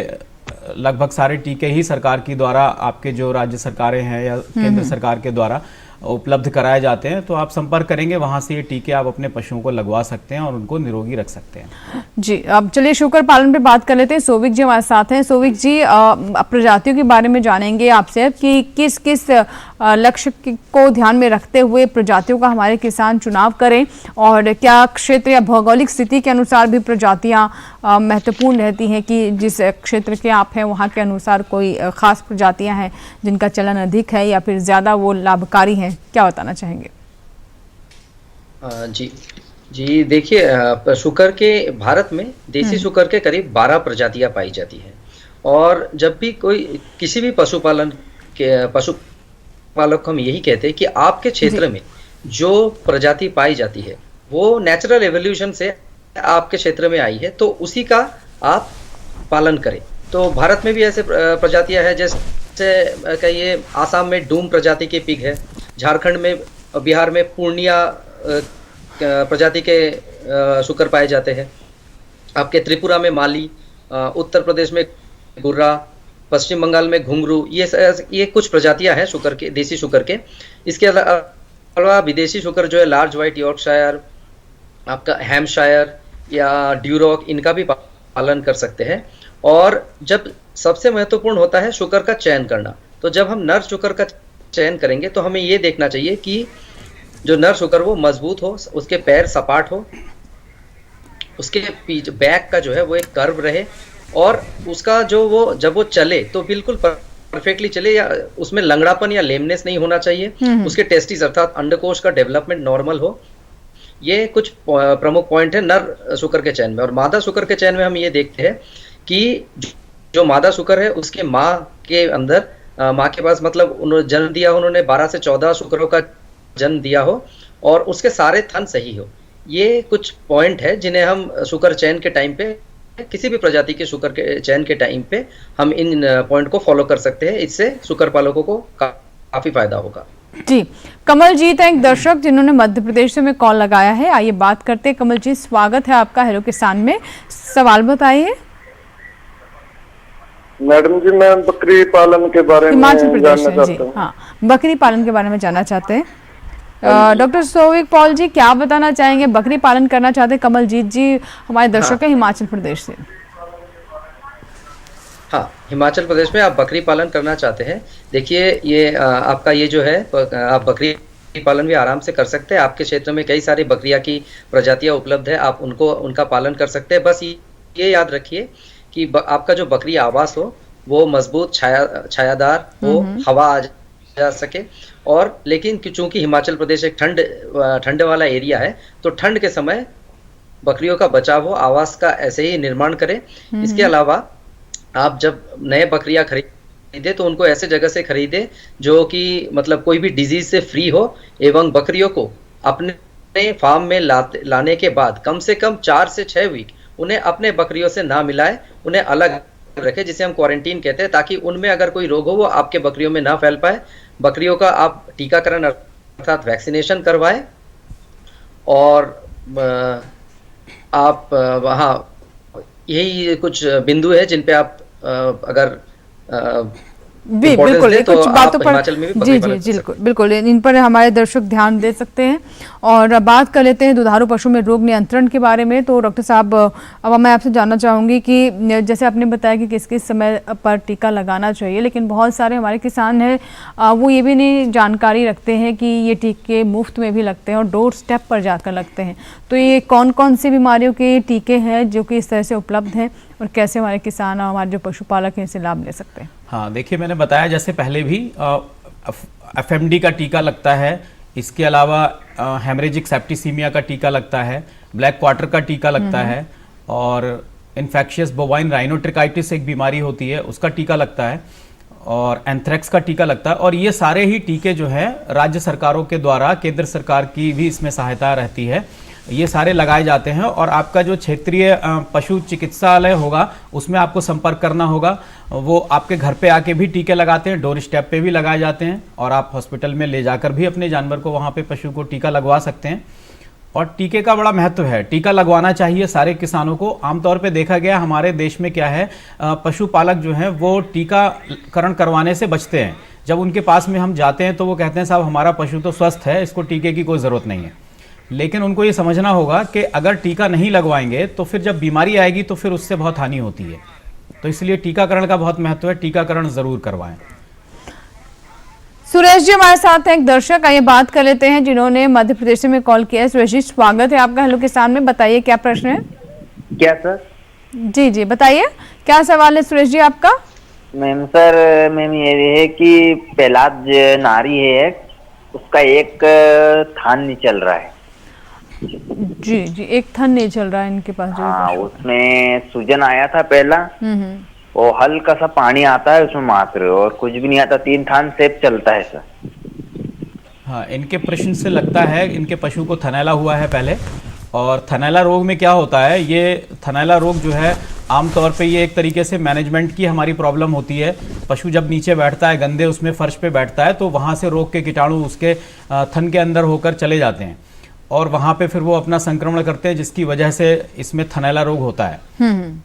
लगभग सारे टीके ही सरकार की द्वारा, आपके जो राज्य सरकारें हैं या केंद्र सरकार के द्वारा उपलब्ध कराए जाते हैं। तो आप संपर्क करेंगे, वहां से ये टीके आप अपने पशुओं को लगवा सकते हैं और उनको निरोगी रख सकते हैं। जी, अब चलिए शुकर पालन पे बात कर लेते हैं। सोविक जी हमारे साथ हैं। सोविक जी, प्रजातियों के बारे में जानेंगे आपसे कि किस किस लक्ष्य को ध्यान में रखते हुए प्रजातियों का हमारे किसान चुनाव करें और क्या क्षेत्र या भौगोलिक स्थिति के अनुसार भी प्रजातियां महत्वपूर्ण रहती हैं कि जिस क्षेत्र के आप हैं वहाँ के अनुसार कोई खास प्रजातियां हैं जिनका चलन अधिक है या फिर ज़्यादा वो लाभकारी हैं, क्या बताना चाहेंगे? जी देखिए, शुकर के भारत में देसी शुकर के करीब 12 प्रजातियां पाई जाती हैं और जब भी कोई किसी भी पशुपालक को हम यही कहते हैं कि आपके क्षेत्र में जो प्रजाति पाई जाती है वो नेचुरल एवोल्यूशन से आपके क्षेत्र में आई है तो उसी का आप पालन करें। तो भारत में भी ऐसे प्रजातियां हैं, जैसे कहिए आसाम में डूम प्रजाति के पिग है, झारखंड में, बिहार में पूर्णिया प्रजाति के शुकर पाए जाते हैं, आपके त्रिपुरा में माली, उत्तर प्रदेश में गुर्रा, पश्चिम बंगाल में घुंघरू, ये कुछ प्रजातियां हैं शुकर के, देसी शुकर के। इसके अलावा विदेशी शुकर जो है लार्ज व्हाइट यॉर्कशायर, आपका हैम्पशायर या ड्यूरॉक, इनका भी पालन कर सकते हैं। और जब सबसे महत्वपूर्ण होता है शुकर का चयन करना, तो जब हम नर शुकर का चयन करेंगे तो हमें ये देखना चाहिए कि जो नर शुकर वो मजबूत हो, उसके पैर सपाट हो, उसके बैक का जो है वो एक कर्व रहे और उसका जो वो जब वो चले तो बिल्कुल परफेक्टली चले, या उसमें लंगड़ापन या लेमनेस नहीं होना चाहिए। उसके टेस्टिस अर्थात अंडकोश का डेवलपमेंट नॉर्मल हो। ये कुछ प्रमुख पॉइंट है नर शुकर के चयन में। और मादा शुकर के चयन में हम ये देखते हैं कि जो मादा शुकर है उसके माँ के अंदर, माँ के पास मतलब उन्होंने जन्म दिया हो, उन्होंने 12 से 14 शुकरों का जन्म दिया हो और उसके सारे थन सही हो। ये कुछ पॉइंट है जिन्हें हम शुकर चयन के टाइम पे, किसी भी प्रजाति के शुकर के चयन के टाइम पे हम इन पॉइंट को फॉलो कर सकते हैं। इससे शुकर पालकों को काफी फायदा होगा। जी, कमलजीत है एक दर्शक जिन्होंने मध्य प्रदेश से में कॉल लगाया है। आइए बात करते हैं। कमलजीत, स्वागत है आपका हेलो किसान में। सवाल बताइए। मैडम जी, मैं बकरी पालन के बारे में जानना चाहता हूँ। हाँ, बकरी पालन के बारे में जानना चाहते हैं। डॉक्टर सोविक पॉल जी, क्या बताना चाहेंगे? बकरी पालन करना चाहते हैं कमलजीत जी, हमारे दर्शक हैं हिमाचल प्रदेश से। हाँ, हिमाचल प्रदेश में आप बकरी पालन करना चाहते हैं। देखिए, ये आपका ये जो है, आप बकरी पालन भी आराम से कर सकते हैं। आपके क्षेत्र में कई सारी बकरियां की प्रजातियां उपलब्ध है, आप उनका पालन कर सकते हैं। बस ये याद रखिए कि आपका जो बकरी आवास हो वो मजबूत छायादार हो, हवा आ जा सके। और लेकिन चूंकि हिमाचल प्रदेश एक ठंड वाला एरिया है तो ठंड के समय बकरियों का बचाव हो, आवास का ऐसे ही निर्माण करें। इसके अलावा आप जब नए बकरियां खरीदे तो उनको ऐसे जगह से खरीदे जो कि मतलब कोई भी डिजीज से फ्री हो, एवं बकरियों को अपने फार्म में लाने के बाद कम से कम 4 से 6 वीक उन्हें अपने बकरियों से ना मिलाए, उन्हें अलग रखें, जिसे हम क्वारंटीन कहते हैं, ताकि उनमें अगर कोई रोग हो वो आपके बकरियों में ना फैल पाए। बकरियों का आप टीकाकरण अर्थात वैक्सीनेशन करवाएं और आप वहाँ यही कुछ बिंदु है जिन पे आप अगर बिल्कुल तो कुछ बातों पर हिमाचल में भी जी बिल्कुल बिल्कुल इन पर हमारे दर्शक ध्यान दे सकते हैं। और बात कर लेते हैं दुधारू पशु में रोग नियंत्रण के बारे में। तो डॉक्टर साहब, अब मैं आपसे जानना चाहूँगी कि जैसे आपने बताया कि किस किस समय पर टीका लगाना चाहिए, लेकिन बहुत सारे हमारे किसान हैं वो ये भी नहीं जानकारी रखते हैं कि ये टीके मुफ्त में भी लगते हैं और डोर स्टेप पर जाकर लगते हैं। तो ये कौन कौन सी बीमारियों के टीके हैं जो कि इस तरह से उपलब्ध हैं और कैसे हमारे किसान और हमारे जो पशुपालक हैं इससे लाभ ले सकते हैं? हाँ, देखिए, मैंने बताया जैसे पहले भी एफएमडी का टीका लगता है, इसके अलावा हेमरेजिक सेप्टिसीमिया का टीका लगता है, ब्लैक क्वार्टर का टीका लगता है, और इन्फेक्शियस बोवाइन राइनोट्रिकाइटिस एक बीमारी होती है उसका टीका लगता है, और एंथ्रेक्स का टीका लगता है। और ये सारे ही टीके जो हैं राज्य सरकारों के द्वारा, केंद्र सरकार की भी इसमें सहायता रहती है, ये सारे लगाए जाते हैं। और आपका जो क्षेत्रीय पशु चिकित्सालय होगा उसमें आपको संपर्क करना होगा, वो आपके घर पे आके भी टीके लगाते हैं, डोर स्टेप पे भी लगाए जाते हैं, और आप हॉस्पिटल में ले जाकर भी अपने जानवर को वहाँ पे पशु को टीका लगवा सकते हैं। और टीके का बड़ा महत्व है, टीका लगवाना चाहिए सारे किसानों को। आमतौर पे देखा गया हमारे देश में क्या है, पशुपालक जो हैं वो टीकाकरण करवाने से बचते हैं। जब उनके पास में हम जाते हैं तो वो कहते हैं साहब हमारा पशु तो स्वस्थ है, इसको टीके की कोई ज़रूरत नहीं है। लेकिन उनको ये समझना होगा कि अगर टीका नहीं लगवाएंगे तो फिर जब बीमारी आएगी तो फिर उससे बहुत हानि होती है। तो इसलिए टीकाकरण का बहुत महत्व है, टीकाकरण जरूर करवाएं। सुरेश जी हमारे साथ हैं, एक दर्शक, आइए बात कर लेते हैं जिन्होंने मध्य प्रदेश से में कॉल किया है। सुरेश जी, स्वागत है आपका हेलो किसान में, बताइए क्या प्रश्न है? क्या सर? जी बताइए, क्या सवाल है सुरेश जी आपका? मैम ये है कि पहलाद नारी है, उसका एक थान नहीं चल रहा है। जी एक थन नहीं चल रहा है इनके पास जो। हाँ, उसमें सूजन आया था पहला, वो हल्का सा पानी आता है उसमें मात्र, और कुछ भी नहीं आता, 3 थान सेब चलता है सर। हाँ, इनके प्रश्न से लगता है इनके पशु को थनैला हुआ है पहले। और थनैला रोग में क्या होता है, ये थनैला रोग जो है आमतौर पे ये एक तरीके से मैनेजमेंट की हमारी प्रॉब्लम होती है। पशु जब नीचे बैठता है, गंदे उसमें फर्श पे बैठता है, तो वहाँ से रोग के कीटाणु उसके थन के अंदर होकर चले जाते हैं और वहाँ पे फिर वो अपना संक्रमण करते हैं, जिसकी वजह से इसमें थनैला रोग होता है।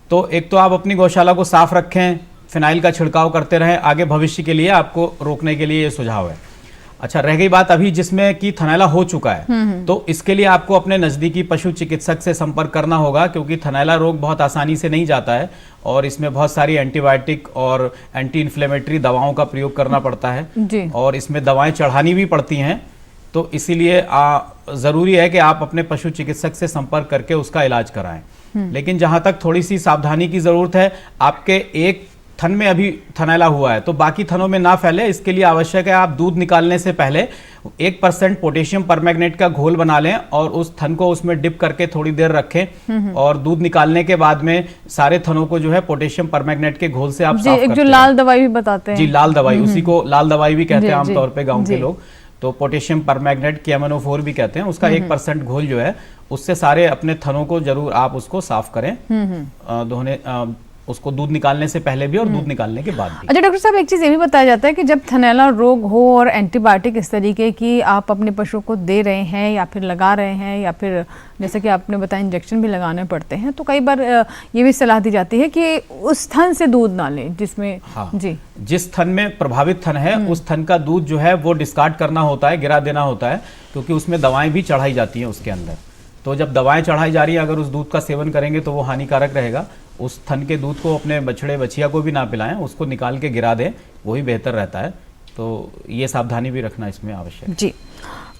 तो एक तो आप अपनी गौशाला को साफ रखें, फिनाइल का छिड़काव करते रहें, आगे भविष्य के लिए आपको रोकने के लिए ये सुझाव है। अच्छा, रह गई बात अभी जिसमें कि थनैला हो चुका है, तो इसके लिए आपको अपने नज़दीकी पशु चिकित्सक से संपर्क करना होगा, क्योंकि थनैला रोग बहुत आसानी से नहीं जाता है और इसमें बहुत सारी एंटीबायोटिक और एंटी इन्फ्लेमेटरी दवाओं का प्रयोग करना पड़ता है और इसमें दवाएं चढ़ानी भी पड़ती हैं। तो इसीलिए ज़रूरी है कि आप अपने पशु चिकित्सक से संपर्क करके उसका इलाज कराएं। लेकिन जहाँ तक थोड़ी सी सावधानी की ज़रूरत है, आपके एक थन में अभी थनैला हुआ है तो बाकी थनों में ना फैले, इसके लिए आवश्यक है आप दूध निकालने से पहले 1% पोटेशियम परमैंगनेट का घोल बना लें और उस थन को उसमें डिप करके थोड़ी देर रखें और दूध निकालने के बाद में सारे थनों को जो है पोटेशियम परमैंगनेट के घोल से आप साफ करते हैं। जो लाल दवाई भी बताते हैं। जी, लाल दवाई, उसी को लाल दवाई भी कहते हैं आमतौर पर गाँव के लोग। तो पोटेशियम परमैंगनेट KMNO4 भी कहते हैं, उसका 1% घोल जो है उससे सारे अपने थनों को जरूर आप उसको साफ करें, धोने उसको दूध निकालने से पहले भी और दूध निकालने के बाद भी। अच्छा डॉक्टर साहब, एक चीज़ ये भी बताया जाता है कि जब थनैला रोग हो और एंटीबायोटिक इस तरीके की आप अपने पशु को दे रहे हैं या फिर लगा रहे हैं या फिर जैसे कि आपने बताया इंजेक्शन भी लगाने पड़ते हैं, तो कई बार ये भी सलाह दी जाती है कि उस थन से दूध ना लें जिसमें जिस थन में प्रभावित थन है उस थन का दूध जो है वो डिस्कार्ड करना होता है, गिरा देना होता है, क्योंकि उसमें दवाएं भी चढ़ाई जाती हैं उसके अंदर। तो जब दवाएं चढ़ाई जा रही है, अगर उस दूध का सेवन करेंगे तो वो हानिकारक रहेगा। उस थन के दूध को अपने बछड़े बछिया को भी ना पिलाएं, उसको निकाल के गिरा दें, वही बेहतर रहता है। तो ये सावधानी भी रखना इसमें आवश्यक है। जी,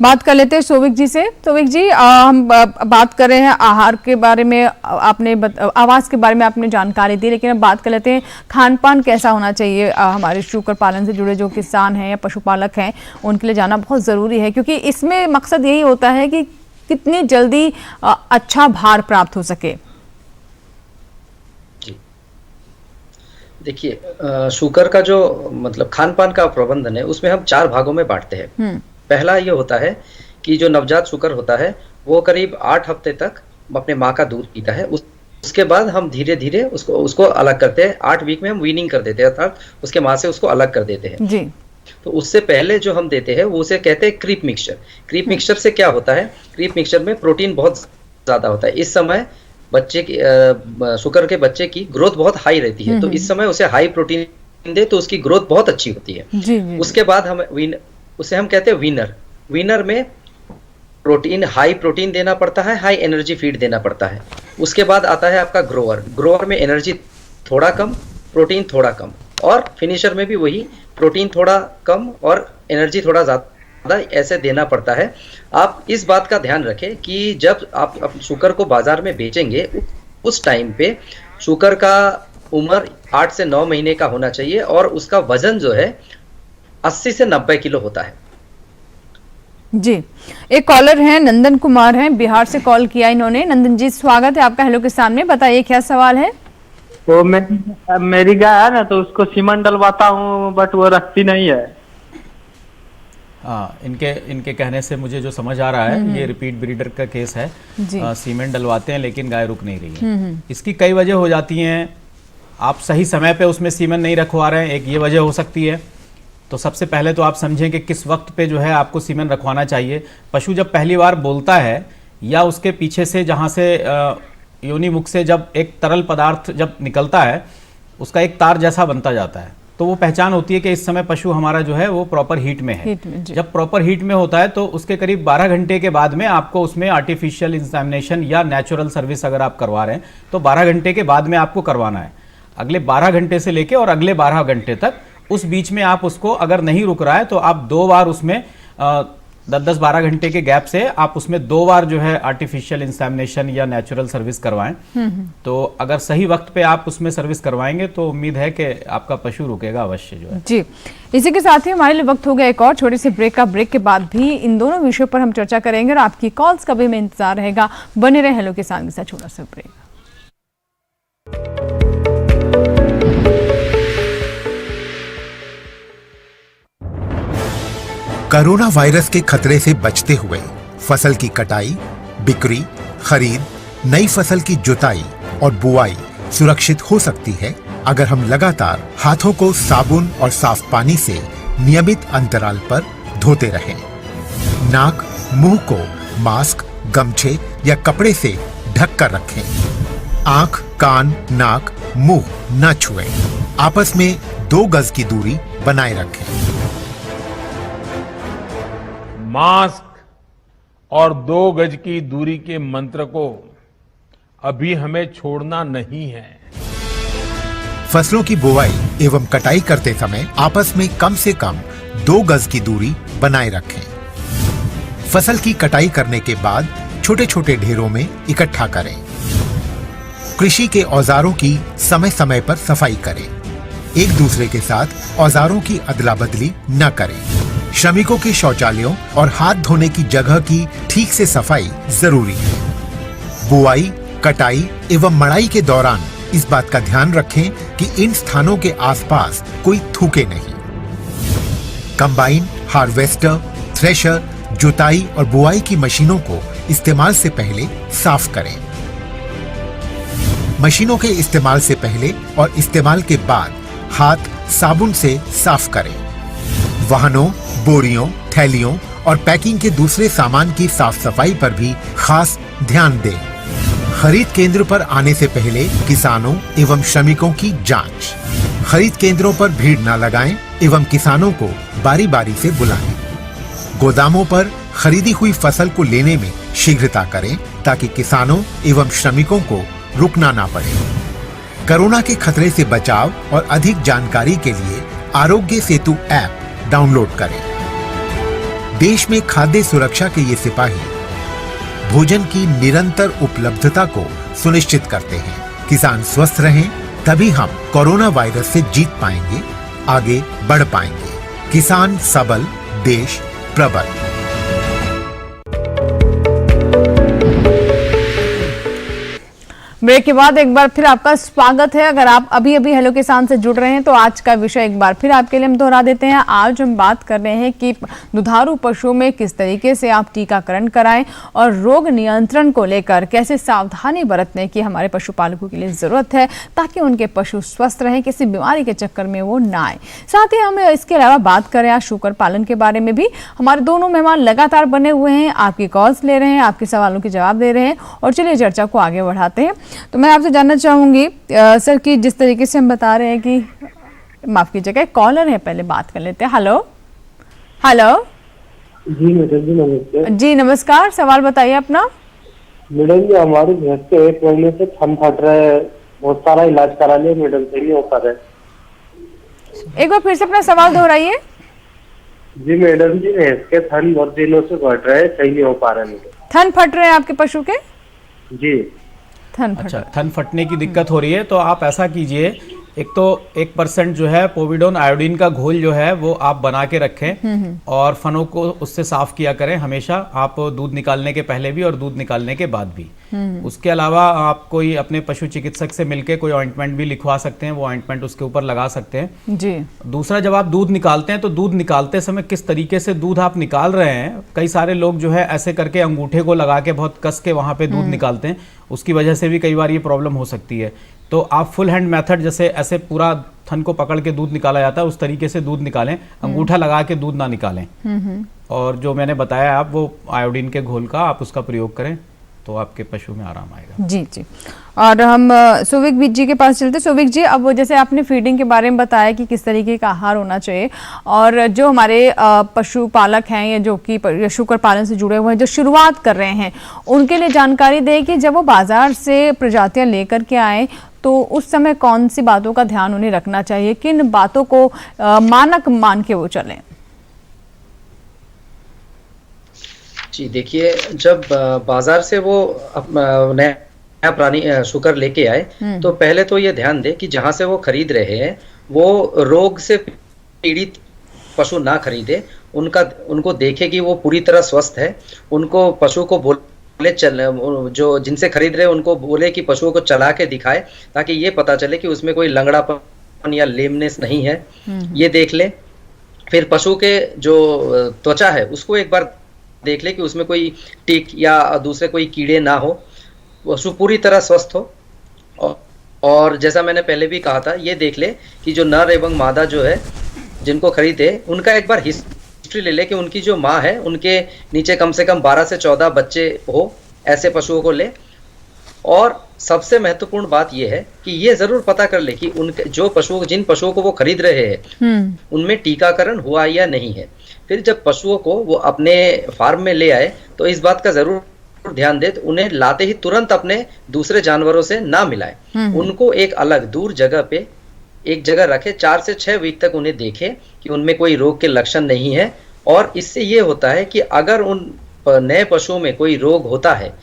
बात कर लेते हैं सोविक जी से। सोविक जी, हम बात कर रहे हैं आहार के बारे में, आपने आवास के बारे में आपने जानकारी दी, लेकिन अब बात कर लेते हैं खान पान कैसा होना चाहिए। हमारे शुकर पालन से जुड़े जो किसान हैं या पशुपालक हैं उनके लिए जाना बहुत ज़रूरी है, क्योंकि इसमें मकसद यही होता है कि कितनी जल्दी अच्छा भार प्राप्त हो सके। देखिए, शुगर का जो मतलब खान पान का प्रबंधन है उसमें हम 4 भागों में बांटते हैं। पहला ये होता है कि जो नवजात शुकर होता है वो करीब 8 हफ्ते तक अपने माँ का दूध पीता है। उसके बाद हम धीरे धीरे उसको अलग करते हैं। 8 वीक में हम वीनिंग कर देते हैं, अर्थात उसके माँ से उसको अलग कर देते हैं। जी। तो उससे पहले जो हम देते हैं वो उसे कहते हैं क्रीप मिक्सचर। क्रीप मिक्सचर से क्या होता है, क्रीप मिक्सचर में प्रोटीन बहुत ज्यादा होता है। इस समय बच्चे की शुगर के बच्चे की ग्रोथ बहुत हाई रहती है, तो इस समय उसे हाई प्रोटीन दे तो उसकी ग्रोथ बहुत अच्छी होती है। जी, जी। उसके बाद उसे हम कहते हैं वीनर। वीनर में प्रोटीन, हाई प्रोटीन देना पड़ता है, हाई एनर्जी फीड देना पड़ता है। उसके बाद आता है आपका ग्रोअर। ग्रोअर में एनर्जी थोड़ा कम, प्रोटीन थोड़ा कम, और फिनिशर में भी वही प्रोटीन थोड़ा कम और एनर्जी थोड़ा ज़्यादा ऐसे देना पड़ता है। आप इस बात का ध्यान रखें कि जब आप शुकर को बाजार में बेचेंगे उस टाइम पे शुकर का उम्र 8 से 9 महीने का होना चाहिए और उसका वजन जो है 80 से 90 किलो होता है। जी, एक कॉलर हैं, नंदन कुमार हैं, बिहार से कॉल किया इन्होंने। नंदन जी, स्वागत है आपका हेलो के सामने, बताइए क्या सवाल है। तो मेरी गाय है ना, तो उसको सीमन डलवाता हूँ बट वो रखती नहीं है। हाँ, इनके कहने से मुझे जो समझ आ रहा है, ये रिपीट ब्रीडर का केस है। सीमेंट डलवाते हैं लेकिन गाय रुक नहीं रही है। इसकी कई वजह हो जाती हैं। आप सही समय पे उसमें सीमेंट नहीं रखवा रहे हैं, एक ये वजह हो सकती है। तो सबसे पहले तो आप समझें कि किस वक्त पे जो है आपको सीमेंट रखवाना चाहिए। पशु जब पहली बार बोलता है या उसके पीछे से जहाँ से योनि मुख से जब एक तरल पदार्थ जब निकलता है, उसका एक तार जैसा बनता जाता है, तो वो पहचान होती है कि इस समय पशु हमारा जो है वो प्रॉपर हीट में है। जब प्रॉपर हीट में होता है तो उसके करीब 12 घंटे के बाद में आपको उसमें आर्टिफिशियल इंसेमिनेशन या नेचुरल सर्विस अगर आप करवा रहे हैं तो 12 घंटे के बाद में आपको करवाना है। अगले 12 घंटे से लेके और अगले 12 घंटे तक, उस बीच में आप उसको अगर नहीं रुक रहा है तो आप 2 बार उसमें 10-12 घंटे के गैप से आप उसमें 2 बार जो है आर्टिफिशियल इंसेमिनेशन या नेचुरल सर्विस करवाएं। तो अगर सही वक्त पे आप उसमें सर्विस करवाएंगे तो उम्मीद है कि आपका पशु रुकेगा अवश्य जो है। जी, इसी के साथ ही हमारे लिए वक्त हो गया एक और छोटे से ब्रेक का। ब्रेक के बाद भी इन दोनों विषयों पर हम चर्चा करेंगे और आपकी कॉल्स का भी हमें इंतजार रहेगा। बने रहे हेलो किसान के साथ। छोटा सा ब्रेक। कोरोना वायरस के खतरे से बचते हुए फसल की कटाई, बिक्री, खरीद, नई फसल की जुताई और बुआई सुरक्षित हो सकती है अगर हम लगातार हाथों को साबुन और साफ पानी से नियमित अंतराल पर धोते रहें। नाक, मुंह को मास्क, गमछे या कपड़े से ढक कर रखें। आंख, कान, नाक, मुंह न छुएं। आपस में 2 गज की दूरी बनाए रखें। मास्क और 2 गज की दूरी के मंत्र को अभी हमें छोड़ना नहीं है। फसलों की बुवाई एवं कटाई करते समय आपस में कम से कम 2 गज की दूरी बनाए रखें। फसल की कटाई करने के बाद छोटे छोटे ढेरों में इकट्ठा करें। कृषि के औजारों की समय समय पर सफाई करें। एक दूसरे के साथ औजारों की अदला बदली न करें। श्रमिकों के शौचालयों और हाथ धोने की जगह की ठीक से सफाई जरूरी है। बुआई, कटाई एवं मड़ाई के दौरान इस बात का ध्यान रखें कि इन स्थानों के आसपास कोई थूके नहीं। कंबाइन, हार्वेस्टर, थ्रेशर, जुताई और बुआई की मशीनों को इस्तेमाल से पहले साफ करें। मशीनों के इस्तेमाल से पहले और इस्तेमाल के बाद हाथ साबुन से साफ करें। वाहनों, बोरियों, थैलियों और पैकिंग के दूसरे सामान की साफ सफाई पर भी खास ध्यान दें। खरीद केंद्र पर आने से पहले किसानों एवं श्रमिकों की जांच। खरीद केंद्रों पर भीड़ न लगाएं एवं किसानों को बारी बारी से बुलाएं। गोदामों पर खरीदी हुई फसल को लेने में शीघ्रता करें ताकि किसानों एवं श्रमिकों को रुकना ना पड़े। कोरोना के खतरे से बचाव और अधिक जानकारी के लिए आरोग्य सेतु ऐप डाउनलोड करें। देश में खाद्य सुरक्षा के ये सिपाही भोजन की निरंतर उपलब्धता को सुनिश्चित करते हैं। किसान स्वस्थ रहें तभी हम कोरोना वायरस से जीत पाएंगे, आगे बढ़ पाएंगे। किसान सबल, देश प्रबल। ब्रेक के बाद एक बार फिर आपका स्वागत है। अगर आप अभी अभी हेलो किसान से जुड़ रहे हैं तो आज का विषय एक बार फिर आपके लिए हम दोहरा देते हैं। आज हम बात कर रहे हैं कि दुधारू पशुओं में किस तरीके से आप टीकाकरण कराएं और रोग नियंत्रण को लेकर कैसे सावधानी बरतने की हमारे पशुपालकों के लिए जरूरत है ताकि उनके पशु स्वस्थ रहें, किसी बीमारी के चक्कर में वो ना आए। साथ ही हम इसके अलावा बात करें आज शुकर पालन के बारे में भी। हमारे दोनों मेहमान लगातार बने हुए हैं, आपकी कॉल्स ले रहे हैं, आपके सवालों के जवाब दे रहे हैं और चलिए चर्चा को आगे बढ़ाते हैं। तो मैं आपसे जानना चाहूंगी सर कि जिस तरीके से हम बता रहे हैं कि माफ कीजिएगा, एक कॉलर है, पहले बात कर लेते हैं। Hello hello. जी मैडम जी नमस्ते। जी नमस्कार, सवाल बताइए अपना। मैडम जी हमारी भैंस के 1 महीने से थन फट रहा है, बहुत सारा इलाज करा लिया मैडम, सही नहीं हो पा रहा है। एक बार फिर से अपना सवाल दोहराइए। जी मैडम जी भैंस के थन बहुत दिनों से फट रहे हैं, सही नहीं हो पा रहा है। थन फट रहे हैं आपके पशु के? जी थन फट। अच्छा, थन फटने की दिक्कत हो रही है तो आप ऐसा कीजिए, एक तो 1% जो है पोविडोन आयोडीन का घोल जो है वो आप बना के रखें और फनों को उससे साफ किया करें हमेशा, आप दूध निकालने के पहले भी और दूध निकालने के बाद भी। उसके अलावा आप कोई अपने पशु चिकित्सक से मिलके कोई ऑइंटमेंट भी लिखवा सकते हैं, वो ऑइंटमेंट उसके ऊपर लगा सकते हैं जी। दूसरा, जब आप दूध निकालते हैं तो दूध निकालते समय किस तरीके से दूध आप निकाल रहे हैं, कई सारे लोग जो है ऐसे करके अंगूठे को लगा के बहुत कस के वहां पे दूध निकालते हैं, उसकी वजह से भी कई बार ये प्रॉब्लम हो सकती है। तो आप फुल हैंड मेथड, जैसे ऐसे पूरा थन को पकड़ के दूध निकाला जाता है उस तरीके से दूध निकालें, अंगूठा लगा के दूध ना निकालें। और जो मैंने बताया आप वो आयोडीन के घोल का आप उसका प्रयोग करें तो आपके पशु में आराम आएगा। जी जी। और हम सोविक जी के पास चलते। सोविक जी, अब वो जैसे आपने फीडिंग के बारे में बताया कि किस तरीके का आहार होना चाहिए, और जो हमारे पशुपालक हैं या जो कि शुकर पालन से जुड़े हुए हैं, जो शुरुआत कर रहे हैं, उनके लिए जानकारी दें कि जब वो बाजार से प्रजातियां लेकर के आए तो उस समय कौन सी बातों का ध्यान उन्हें रखना चाहिए, किन बातों को मानक मान के वो चलें? जी देखिए, जब बाजार से वो नया प्राणी शुकर लेके आए तो पहले तो ये ध्यान दे कि जहां से वो खरीद रहे हैं वो रोग से पीड़ित पशु ना खरीदे, उनको देखे कि वो पूरी तरह स्वस्थ है, उनको पशु को बोले जो जिनसे खरीद रहे हैं उनको बोले कि पशुओं को चला के दिखाए ताकि ये पता चले कि उसमें कोई लंगड़ापन या लेमनेस नहीं है, ये देख ले। फिर पशु के जो त्वचा है उसको एक बार देख ले कि उसमें कोई टिक या दूसरे कोई कीड़े ना हो, पशु पूरी तरह स्वस्थ हो। और जैसा मैंने पहले भी कहा था, ये देख ले कि जो नर एवं मादा जो है जिनको खरीदे उनका एक बार हिस्ट्री ले ले कि उनकी जो माँ है उनके नीचे कम से कम 12 से 14 बच्चे हो, ऐसे पशुओं को ले। और सबसे महत्वपूर्ण बात यह है कि ये जरूर पता कर ले कि उनके जो पशुओं जिन पशुओं को वो खरीद रहे हैं उनमें टीकाकरण हुआ या नहीं है। फिर जब पशुओं को वो अपने फार्म में ले आए तो इस बात का जरूर ध्यान दे, उन्हें लाते ही तुरंत अपने दूसरे जानवरों से ना मिलाए, उनको एक अलग दूर जगह पे एक जगह रखे, 4 से 6 वीक तक उन्हें देखे कि उनमें कोई रोग के लक्षण नहीं है। और इससे ये होता है कि अगर उन नए पशुओं में कोई रोग होता है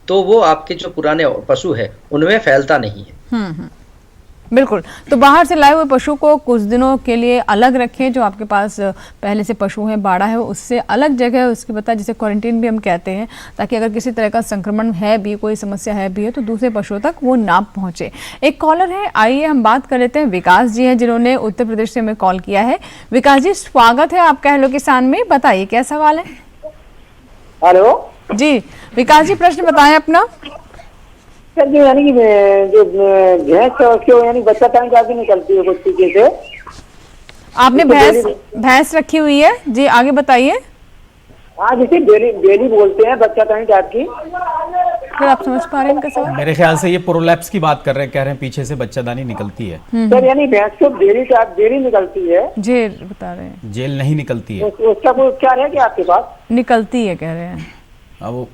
तो वो आपके जो पुराने पशु है उनमें फैलता नहीं है। बिल्कुल। तो बाहर से लाए हुए पशु को कुछ दिनों के लिए अलग रखें, जो आपके पास पहले से पशु है, बाड़ा है, उससे अलग जगह उसकी बता, जिसे क्वारंटीन भी हम कहते हैं, ताकि अगर किसी तरह का संक्रमण है भी, कोई समस्या है भी है तो दूसरे पशुओं तक वो ना पहुंचे। एक कॉलर है, आइए हम बात कर लेते हैं। विकास जी हैं जिन्होंने उत्तर प्रदेश से हमें कॉल किया है। विकास जी, स्वागत है आपका हेलो किसान में, बताइए क्या सवाल है? हेलो जी विकास जी, प्रश्न बताएं अपना। सर जो यानी कि जो भैंस क्यों यानी बच्चा टाइम जाके निकलती है कुछ तरीके से। आपने भैंस रखी हुई है जी, आगे बताइए। हाँ, जिसे डेली बोलते हैं बच्चा टाइम टाइप की। फिर आप समझ पा रहे हैं इनका सवाल? मेरे ख्याल से ये प्रोलैप्स की बात कर रहे हैं, कह रहे हैं पीछे से बच्चादानी निकलती है। सर यानी भैंस को डेली निकलती है? जेल बता रहे हैं। जेल नहीं निकलती है। उसका कोई उपचार है क्या आपके पास? निकलती है कह रहे हैं। अब वो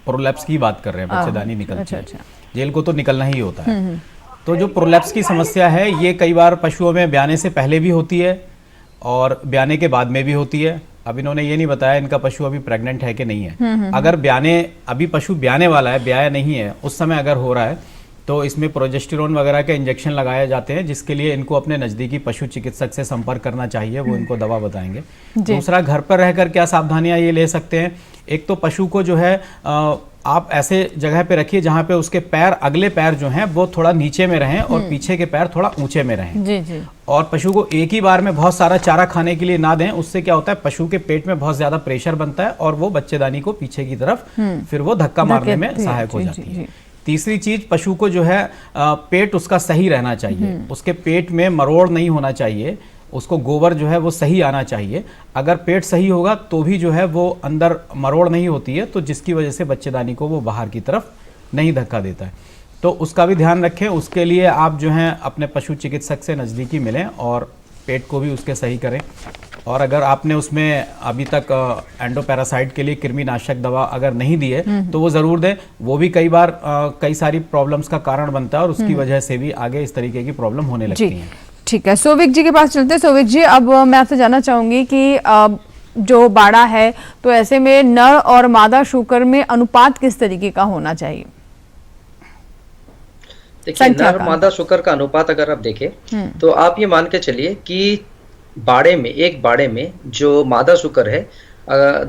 प्रोलैप्स की बात कर रहे हैं, बच्चादानी निकलती है। जेल को तो निकलना ही होता है। तो जो प्रोलैप्स की समस्या है ये कई बार पशुओं में ब्याने से पहले भी होती है और ब्याने के बाद में भी होती है। अब इन्होंने ये नहीं बताया इनका पशु अभी प्रेग्नेंट है कि नहीं है। अगर अभी पशु ब्याने वाला है, ब्याया नहीं है, उस समय अगर हो रहा है तो इसमें प्रोजेस्टेरोन वगैरह के इंजेक्शन लगाए जाते हैं, जिसके लिए इनको अपने नज़दीकी पशु चिकित्सक से संपर्क करना चाहिए, वो इनको दवा बताएंगे। दूसरा, घर पर रहकर क्या सावधानियां ये ले सकते हैं। एक तो पशु को जो है आप ऐसे जगह पे रखिए जहाँ पे उसके पैर, अगले पैर जो हैं वो थोड़ा नीचे में रहें और पीछे के पैर थोड़ा ऊंचे में रहें। जी जी। और पशु को एक ही बार में बहुत सारा चारा खाने के लिए ना दें, उससे क्या होता है पशु के पेट में बहुत ज्यादा प्रेशर बनता है और वो बच्चेदानी को पीछे की तरफ फिर वो धक्का मारने में सहायक हो जाती है। तीसरी चीज, पशु को जो है पेट उसका सही रहना चाहिए, उसके पेट में मरोड़ नहीं होना चाहिए, उसको गोबर जो है वो सही आना चाहिए। अगर पेट सही होगा तो भी जो है वो अंदर मरोड़ नहीं होती है, तो जिसकी वजह से बच्चेदानी को वो बाहर की तरफ नहीं धक्का देता है। तो उसका भी ध्यान रखें। उसके लिए आप जो हैं अपने पशु चिकित्सक से नज़दीकी मिलें और पेट को भी उसके सही करें। और अगर आपने उसमें अभी तक एंडोपैरासाइट के लिए कृमिनाशक दवा अगर नहीं दी है तो वो ज़रूर दें। वो भी कई बार कई सारी प्रॉब्लम्स का कारण बनता है और उसकी वजह से भी आगे इस तरीके की प्रॉब्लम होने लगती है। ठीक है, सोविक जी के पास चलते हैं। सोविक जी, अब मैं आपसे जानना चाहूँगी कि जो बाड़ा है तो ऐसे में नर और मादा शूकर में अनुपात किस तरीके का होना चाहिए? देखिए, नर मादा शुकर का अनुपात अगर आप देखें तो आप ये मान के चलिए कि एक बाड़े में जो मादा शुकर है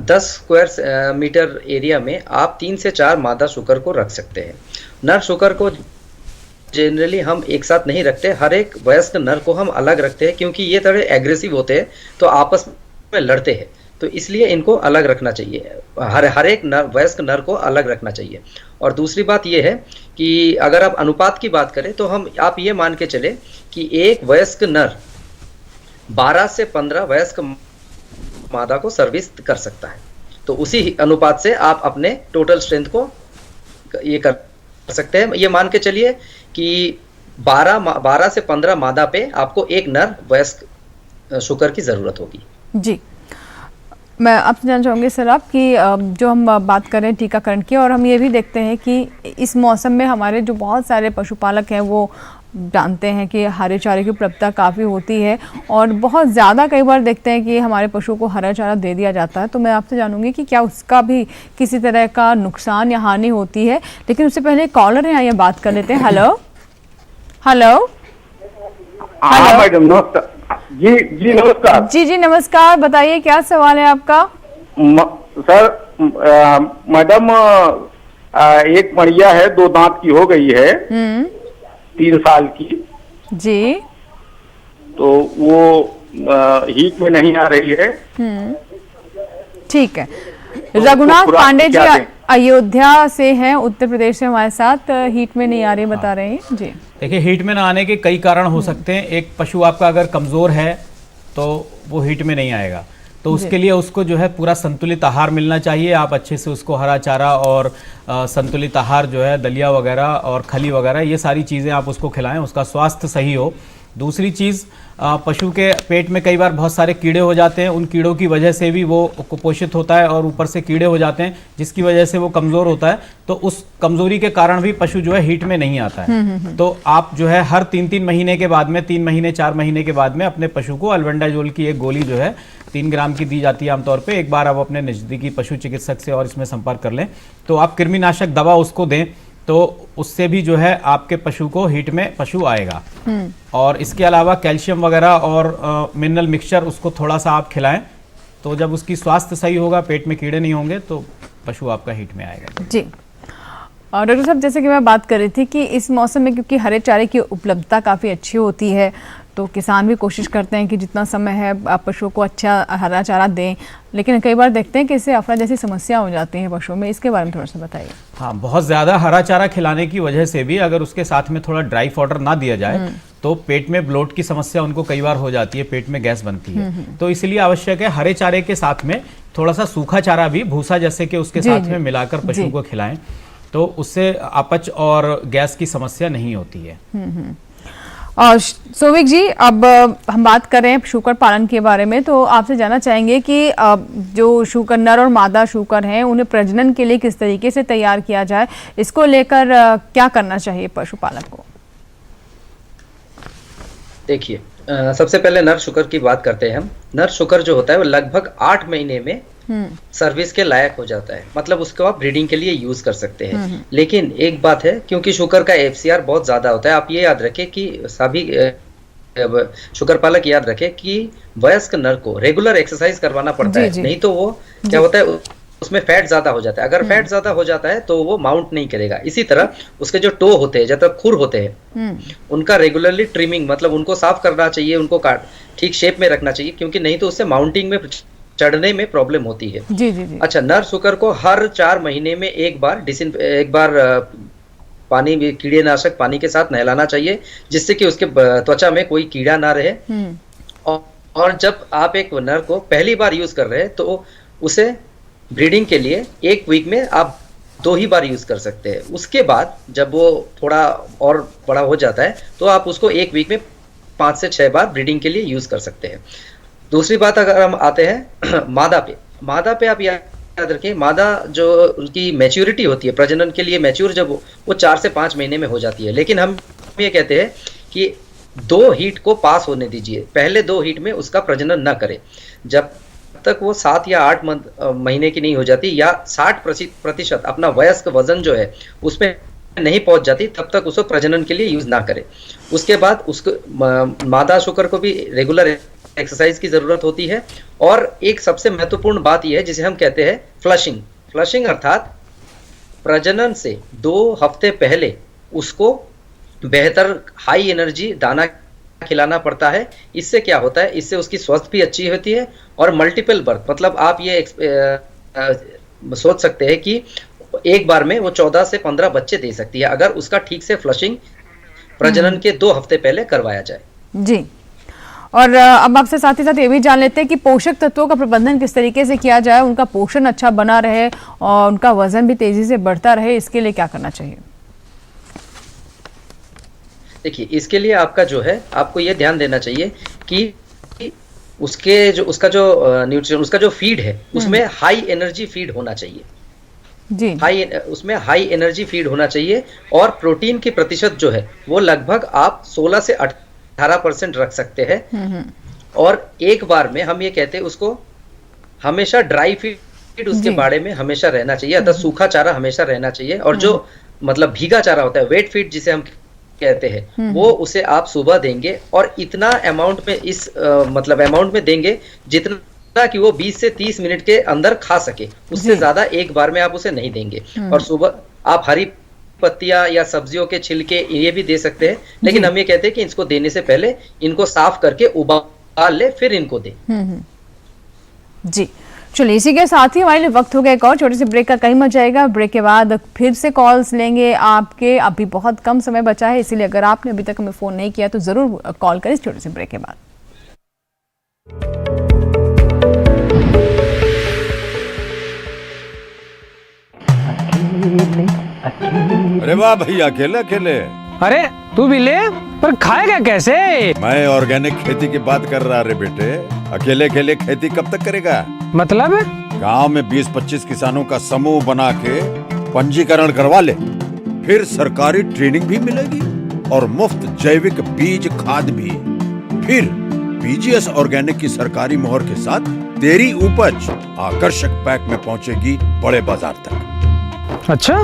10 स्क्वायर मीटर एरिया में आप 3 से 4 मादा शुकर को रख सकते हैं। नर शुकर को जनरली हम एक साथ नहीं रखते, हर एक वयस्क नर को हम अलग रखते हैं क्योंकि ये थोड़े एग्रेसिव होते हैं तो आपस में लड़ते हैं, तो इसलिए इनको अलग रखना चाहिए। हर एक वयस्क नर को अलग रखना चाहिए। और दूसरी बात यह है कि अगर आप अनुपात की बात करें तो आप ये मान के चले कि एक वयस्क नर 12 से 15 वयस्क मादा को सर्विस कर सकता है। तो उसी अनुपात से आप अपने टोटल स्ट्रेंथ को ये कर सकते हैं। ये मान के चलिए कि 12 से 15 मादा पे आपको एक नर वयस्क शुकर की जरूरत होगी। जी, मैं आपसे जानना चाहूँगी सर आप कि जो हम बात कर रहे हैं टीकाकरण की, और हम ये भी देखते हैं कि इस मौसम में हमारे जो बहुत सारे पशुपालक हैं वो जानते हैं कि हरे चारे की उपलब्धता काफ़ी होती है और बहुत ज़्यादा कई बार देखते हैं कि हमारे पशुओं को हरा चारा दे दिया जाता है। तो मैं आपसे जानूंगी कि क्या उसका भी किसी तरह का नुकसान या हानि होती है? लेकिन उससे पहले कॉलर है, यहाँ बात कर लेते हैं। हेलो हेलो हाँ मैडम, नमस्कार। जी नमस्कार। जी नमस्कार, बताइए क्या सवाल है आपका? सर मैडम, एक बढ़िया है, 2 दांत की हो गई है, 3 साल की जी, तो वो हीट में नहीं आ रही है। ठीक है। रघुनाथ पांडे जी अयोध्या से हैं, उत्तर प्रदेश से हमारे साथ। हीट में नहीं आ रही बता रहे हैं जी। देखिए, हीट में ना आने के कई कारण हो सकते हैं। एक, पशु आपका अगर कमज़ोर है तो वो हीट में नहीं आएगा, तो उसके लिए उसको जो है पूरा संतुलित आहार मिलना चाहिए। आप अच्छे से उसको हरा चारा और संतुलित आहार जो है दलिया वगैरह और खली वगैरह ये सारी चीज़ें आप उसको खिलाएं, उसका स्वास्थ्य सही हो। दूसरी चीज़, पशु के पेट में कई बार बहुत सारे कीड़े हो जाते हैं, उन कीड़ों की वजह से भी वो कुपोषित होता है और ऊपर से कीड़े हो जाते हैं जिसकी वजह से वो कमज़ोर होता है। तो उस कमज़ोरी के कारण भी पशु जो है हीट में नहीं आता है। तो आप जो है हर 3-3 महीने के बाद में, 3 महीने 4 महीने के बाद में अपने पशु को अल्बेंडाजोल की एक गोली जो है 3 ग्राम की दी जाती है आमतौर पे। एक बार आप अपने नज़दीकी पशु चिकित्सक से और इसमें संपर्क कर लें तो आप कृमिनाशक दवा उसको दें, तो उससे भी जो है आपके पशु को हीट में पशु आएगा। और इसके अलावा कैल्शियम वगैरह और मिनरल मिक्सचर उसको थोड़ा सा आप खिलाएं, तो जब उसकी स्वास्थ्य सही होगा, पेट में कीड़े नहीं होंगे, तो पशु आपका हीट में आएगा। जी। और डॉक्टर साहब, जैसे कि मैं बात कर रही थी कि इस मौसम में क्योंकि हरे चारे की उपलब्धता काफ़ी अच्छी होती है तो किसान भी कोशिश करते हैं कि जितना समय है पशुओं को अच्छा हरा चारा दें, लेकिन कई बार देखते हैं कि इससे अफरा जैसी समस्या हो जाती है पशुओं में। इसके बारे में थोड़ा सा बताइए। हाँ, बहुत ज़्यादा हरा चारा खिलाने की वजह से भी अगर उसके साथ में थोड़ा ड्राई फॉडर ना दिया जाए तो पेट में ब्लोट की समस्या उनको कई बार हो जाती है, पेट में गैस बनती है। तो इसलिए आवश्यक है हरे चारे के साथ में थोड़ा सा सूखा चारा भी, भूसा जैसे कि उसके साथ में मिलाकर पशु को खिलाएं, तो उससे अपच और गैस की समस्या नहीं होती है। और सोविक जी, अब हम बात कर रहे हैं शूकर पालन के बारे में, तो आपसे जानना चाहेंगे कि जो शूकर नर और मादा शूकर हैं उन्हें प्रजनन के लिए किस तरीके से तैयार किया जाए, इसको लेकर क्या करना चाहिए पशुपालक को? देखिए, सबसे पहले नर शुकर की बात करते हैं हम। नर शुकर जो होता है वो लगभग 8 महीने में सर्विस के लायक हो जाता है, मतलब उसको आप ब्रीडिंग के लिए यूज कर सकते हैं। लेकिन एक बात है, क्योंकि शुकर का FCR बहुत ज्यादा होता है, आप ये याद रखें कि सभी शुकर पालक याद रखें कि वयस्क नर को रेगुलर एक्सरसाइज करवाना पड़ता है, नहीं तो वो क्या होता है उसमें फैट ज्यादा हो जाता है। अगर फैट ज्यादा हो जाता है तो वो माउंट नहीं करेगा। इसी तरह उसके जो टो होते हैं, जब तक खुर होते हैं, उनका रेगुलरली ट्रिमिंग, मतलब उनको साफ करना चाहिए, उनको ठीक शेप में रखना चाहिए, क्योंकि नहीं तो उससे माउंटिंग में चढ़ने में प्रॉब्लम होती है। जी जी जी। अच्छा, नर शुकर को हर 4 महीने में एक बार पानी में कीड़ेनाशक पानी के साथ नहलाना चाहिए, जिससे कि उसके त्वचा में कोई कीड़ा ना रहे। और जब आप एक नर को पहली बार यूज कर रहे हैं तो उसे ब्रीडिंग के लिए 1 वीक में आप 2 ही बार यूज कर सकते हैं। उसके बाद जब वो थोड़ा और बड़ा हो जाता है तो आप उसको 1 वीक में 5 से 6 बार ब्रीडिंग के लिए यूज कर सकते हैं। दूसरी बात अगर हम आते हैं मादा पे आप याद रखिए, मादा जो उनकी मैच्योरिटी होती है, प्रजनन के लिए मैच्योर जब वो 4 से 5 महीने में हो जाती है। लेकिन हम ये कहते हैं कि 2 हीट को पास होने दीजिए, पहले 2 हीट में उसका प्रजनन ना करें। जब तक वो 7 या 8 महीने की नहीं हो जाती या 60% अपना वयस्क वजन जो है उसमें नहीं पहुंच जाती, तब तक उसको प्रजनन के लिए यूज ना करें। उसके बाद उसको मादा शुकर को भी रेगुलर एक्सरसाइज की जरूरत होती है। और एक सबसे महत्वपूर्ण बात यह है जिसे हम कहते हैं फ्लशिंग अर्थात प्रजनन से 2 हफ्ते पहले उसको बेहतर हाई एनर्जी दाना खिलाना पड़ता है। इससे क्या होता है, इससे उसकी स्वास्थ्य भी अच्छी होती है और मल्टीपल बर्थ, मतलब आप ये सोच सकते हैं कि एक बार में वो 14 से 15 बच्चे दे सकती है अगर उसका ठीक से फ्लशिंग प्रजनन के 2 हफ्ते पहले करवाया जाए। जी, और अब आपसे साथ ही साथ ये भी जान लेते हैं कि पोषक तत्वों का प्रबंधन किस तरीके से किया जाए, उनका पोषण अच्छा बना रहे और उनका वजन भी तेजी से बढ़ता रहे, इसके लिए क्या करना चाहिए? देखिए, इसके लिए आपका जो है, आपको ये ध्यान देना चाहिए कि उसका जो फीड है उसमें हाई एनर्जी फीड होना चाहिए जी। उसमें हाई एनर्जी फीड होना चाहिए और प्रोटीन की प्रतिशत जो है वो लगभग आप 16 से 18% रख सकते हैं। और एक बार में हम ये कहते हैं उसको हमेशा ड्राई फीड उसके बाड़े में हमेशा रहना चाहिए, अर्थात सूखा चारा हमेशा रहना चाहिए। और जो मतलब भीगा चारा होता है, वेट फीड जिसे हम कहते हैं, वो उसे आप सुबह देंगे और इतना अमाउंट में मतलब अमाउंट में देंगे जितना कि वो 20 से 30 मिनट के अंदर खा सके, उससे ज्यादा एक बार में आप उसे नहीं देंगे। और सुबह आप हरी पत्तियां या सब्जियों के छिलके ये भी दे सकते हैं, लेकिन हम ये कहते हैं कि इसको देने से पहले इनको साफ करके उबाल ले फिर इनको दे। जी, चलिए इसी के साथ ही हमारे लिए वक्त हो गया एक और छोटे से ब्रेक का, कहीं मत जाएगा। ब्रेक के बाद फिर से कॉल्स लेंगे आपके, अभी बहुत कम समय बचा है, इसीलिए अगर आपने अभी तक हमें फ़ोन नहीं किया तो ज़रूर कॉल करें इस छोटे से ब्रेक के बाद। अरे वाह भैया, अकेले अकेले। अरे तू भी ले, पर खाएगा कैसे? मैं ऑर्गेनिक खेती की बात कर रहा रे बेटे। अकेले अकेले खेती कब तक करेगा? मतलब गांव में 20-25 किसानों का समूह बना के पंजीकरण करवा ले, फिर सरकारी ट्रेनिंग भी मिलेगी और मुफ्त जैविक बीज खाद भी। फिर पीजीएस ऑर्गेनिक की सरकारी मोहर के साथ तेरी उपज आकर्षक पैक में पहुंचेगी बड़े बाजार तक। अच्छा?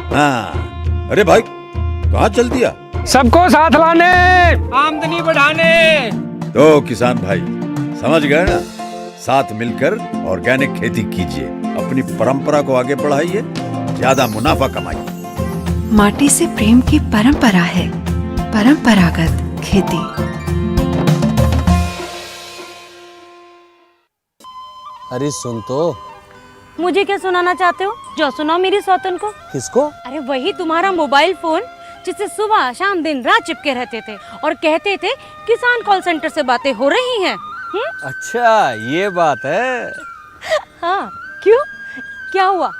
हाँ। अरे भाई कहाँ चल दिया? सबको साथ लाने, आमदनी बढ़ाने। तो किसान भाई समझ गए ना, साथ मिलकर ऑर्गेनिक खेती कीजिए, अपनी परंपरा को आगे बढ़ाइए, ज्यादा मुनाफा कमाइए। माटी से प्रेम की परंपरा है परंपरागत खेती। अरे सुन तो। मुझे क्या सुनाना चाहते हो? जो सुनाओ मेरी सौतन को। किसको? अरे वही तुम्हारा मोबाइल फोन जिससे सुबह शाम दिन रात चिपके रहते थे और कहते थे किसान कॉल सेंटर से बातें हो रही हैं। अच्छा ये बात है। हाँ, क्यों? क्या हुआ?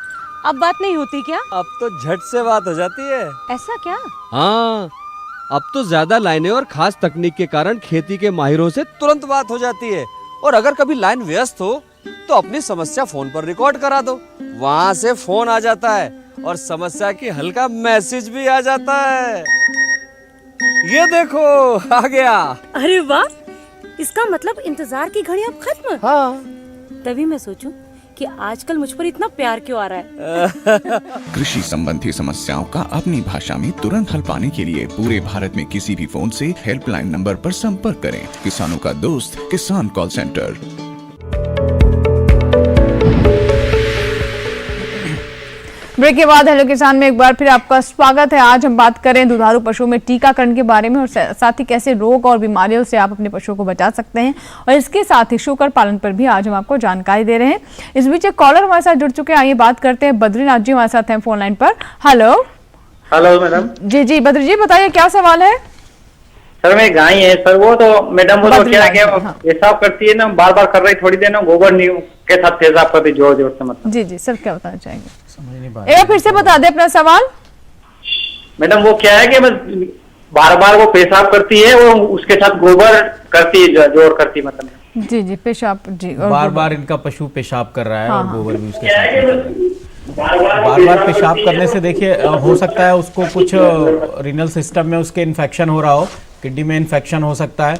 अब बात नहीं होती क्या? अब तो झट से बात हो जाती है। ऐसा क्या? हाँ, अब तो ज्यादा लाइनें और खास तकनीक के कारण खेती के माहिरों से तुरंत बात हो जाती है। और अगर कभी लाइन व्यस्त हो तो अपनी समस्या फोन पर रिकॉर्ड करा दो, वहाँ से फोन आ जाता है और समस्या की हल का मैसेज भी आ जाता है। ये देखो आ गया। अरे वाह, इसका मतलब इंतजार की घड़ी अब खत्म। हाँ। तभी मैं सोचूं कि आजकल मुझ पर इतना प्यार क्यों आ रहा है। कृषि संबंधी समस्याओं का अपनी भाषा में तुरंत हल पाने के लिए पूरे भारत में किसी भी फोन से हेल्पलाइन नंबर पर संपर्क करें। किसानों का दोस्त किसान कॉल सेंटर। ब्रेक के बाद हेलो किसान में एक बार फिर आपका स्वागत है। आज हम बात करें दुधारू पशुओं में टीकाकरण के बारे में और साथ ही कैसे रोग और बीमारियों से आप अपने पशुओं को बचा सकते हैं, और इसके साथ ही शूकर पालन पर भी आज हम आपको जानकारी दे रहे हैं। इस बीच एक कॉलर हमारे साथ जुड़ चुके हैं, आइए बात करते हैं। बद्रीनाथ जी हमारे साथ हैं फोन लाइन पर। हेलो। Hello madam. जी बद्री जी बताइए क्या सवाल है? सर मैं गाय है सर, वो तो मैडम वो तो क्या पेशाब करती है ना, बार बार कर रही, थोड़ी देर ना गोबर नीम के साथ पेशाब करती जोर जोर से, मतलब। जी सर क्या बताना चाहेंगे? समझ नहीं पा एक बार फिर से बता दे अपना सवाल। मैडम वो क्या है कि बस बार बार वो पेशाब करती है, वो उसके साथ गोबर करती है, जोर करती मतलब। जी जी, पेशाब जी, और बार बार इनका पशु पेशाब कर रहा है हाँ, और हाँ। गोबर भी उसके साथ बार बार पेशाब करने से देखिए हो सकता है उसको कुछ रीनल सिस्टम में उसके इन्फेक्शन हो रहा हो, किडनी में इन्फेक्शन हो सकता है,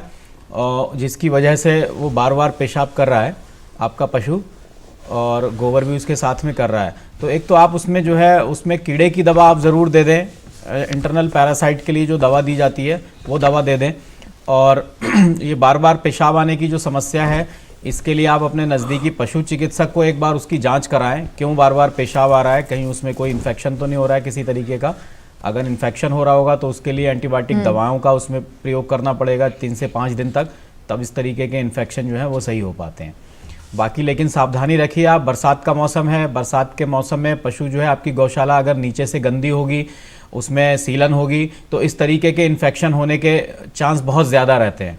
जिसकी वजह से वो बार बार पेशाब कर रहा है आपका पशु, और गोबर भी उसके साथ में कर रहा है। तो एक तो आप उसमें जो है उसमें कीड़े की दवा आप ज़रूर दे दें, इंटरनल पैरासाइट के लिए जो दवा दी जाती है वो दवा दे दें। और ये बार बार पेशाब आने की जो समस्या है, इसके लिए आप अपने नज़दीकी पशु चिकित्सक को एक बार उसकी जांच कराएं, क्यों बार बार पेशाब आ रहा है, कहीं उसमें कोई इन्फेक्शन तो नहीं हो रहा है किसी तरीके का। अगर इन्फेक्शन हो रहा होगा तो उसके लिए एंटीबायोटिक दवाओं का उसमें प्रयोग करना पड़ेगा 3 से 5 दिन तक, तब इस तरीके के इन्फेक्शन जो है वो सही हो पाते हैं। बाकी लेकिन सावधानी रखिए आप, बरसात का मौसम है, बरसात के मौसम में पशु जो है आपकी गौशाला अगर नीचे से गंदी होगी, उसमें सीलन होगी, तो इस तरीके के इन्फेक्शन होने के चांस बहुत ज़्यादा रहते हैं।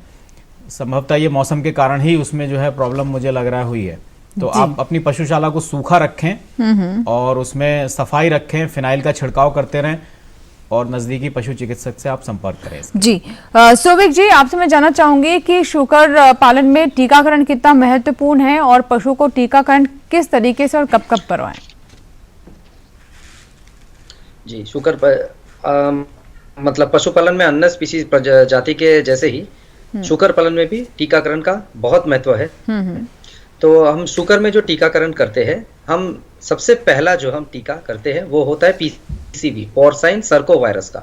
संभवतः ये मौसम के कारण ही उसमें जो है प्रॉब्लम मुझे लग रहा हुई है। तो आप अपनी पशुशाला को सूखा रखें और उसमें सफाई रखें, फिनाइल का छिड़काव करते रहें और नज़दीकी पशु चिकित्सक से आप संपर्क करें। जी सोविक जी, आपसे मैं जानना चाहूंगी कि शुकर पालन में टीकाकरण कितना महत्वपूर्ण है और पशु को टीकाकरण किस तरीके से और कब कब करवाएं? जी, मतलब पशुपालन में अन्य स्पीशीज प्रजाति के जैसे ही शुकर पालन में भी टीकाकरण का बहुत महत्व है। तो हम शुकर में जो टीकाकरण करते हैं, हम सबसे पहला जो हम टीका करते हैं वो होता है पीसीवी, पोर्साइन सर्को वायरस का।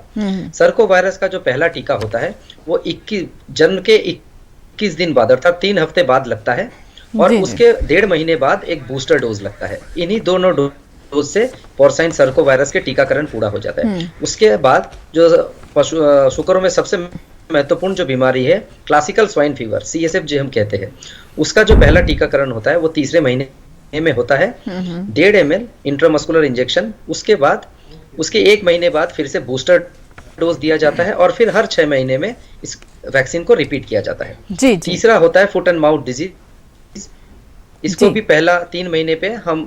सर्को वायरस का जो पहला टीका होता है वो 21 जन्म के 21 दिन बाद अर्थात 3 हफ्ते बाद लगता है, और उसके 1.5 महीने बाद एक बूस्टर डोज लगता है। इन्हीं दोनों डोज से पोर्साइन सर्को वायरस के टीकाकरण पूरा हो जाता है। उसके बाद जो पशु शुकरों में सबसे महत्वपूर्ण जो बीमारी है क्लासिकल स्वाइन फीवर, CSF जो हम कहते हैं, उसका जो पहला टीकाकरण होता है वो 3रे महीने में होता है, 1.5 ml इंट्रामस्कुलर इंजेक्शन। उसके बाद उसके 1 महीने बाद फिर से बूस्टर डोज दिया जाता है और फिर हर 6 महीने में इस वैक्सीन को रिपीट किया जाता है। तीसरा होता है फुट एंड माउथ डिजीज, इसको भी पहला 3 महीने पे हम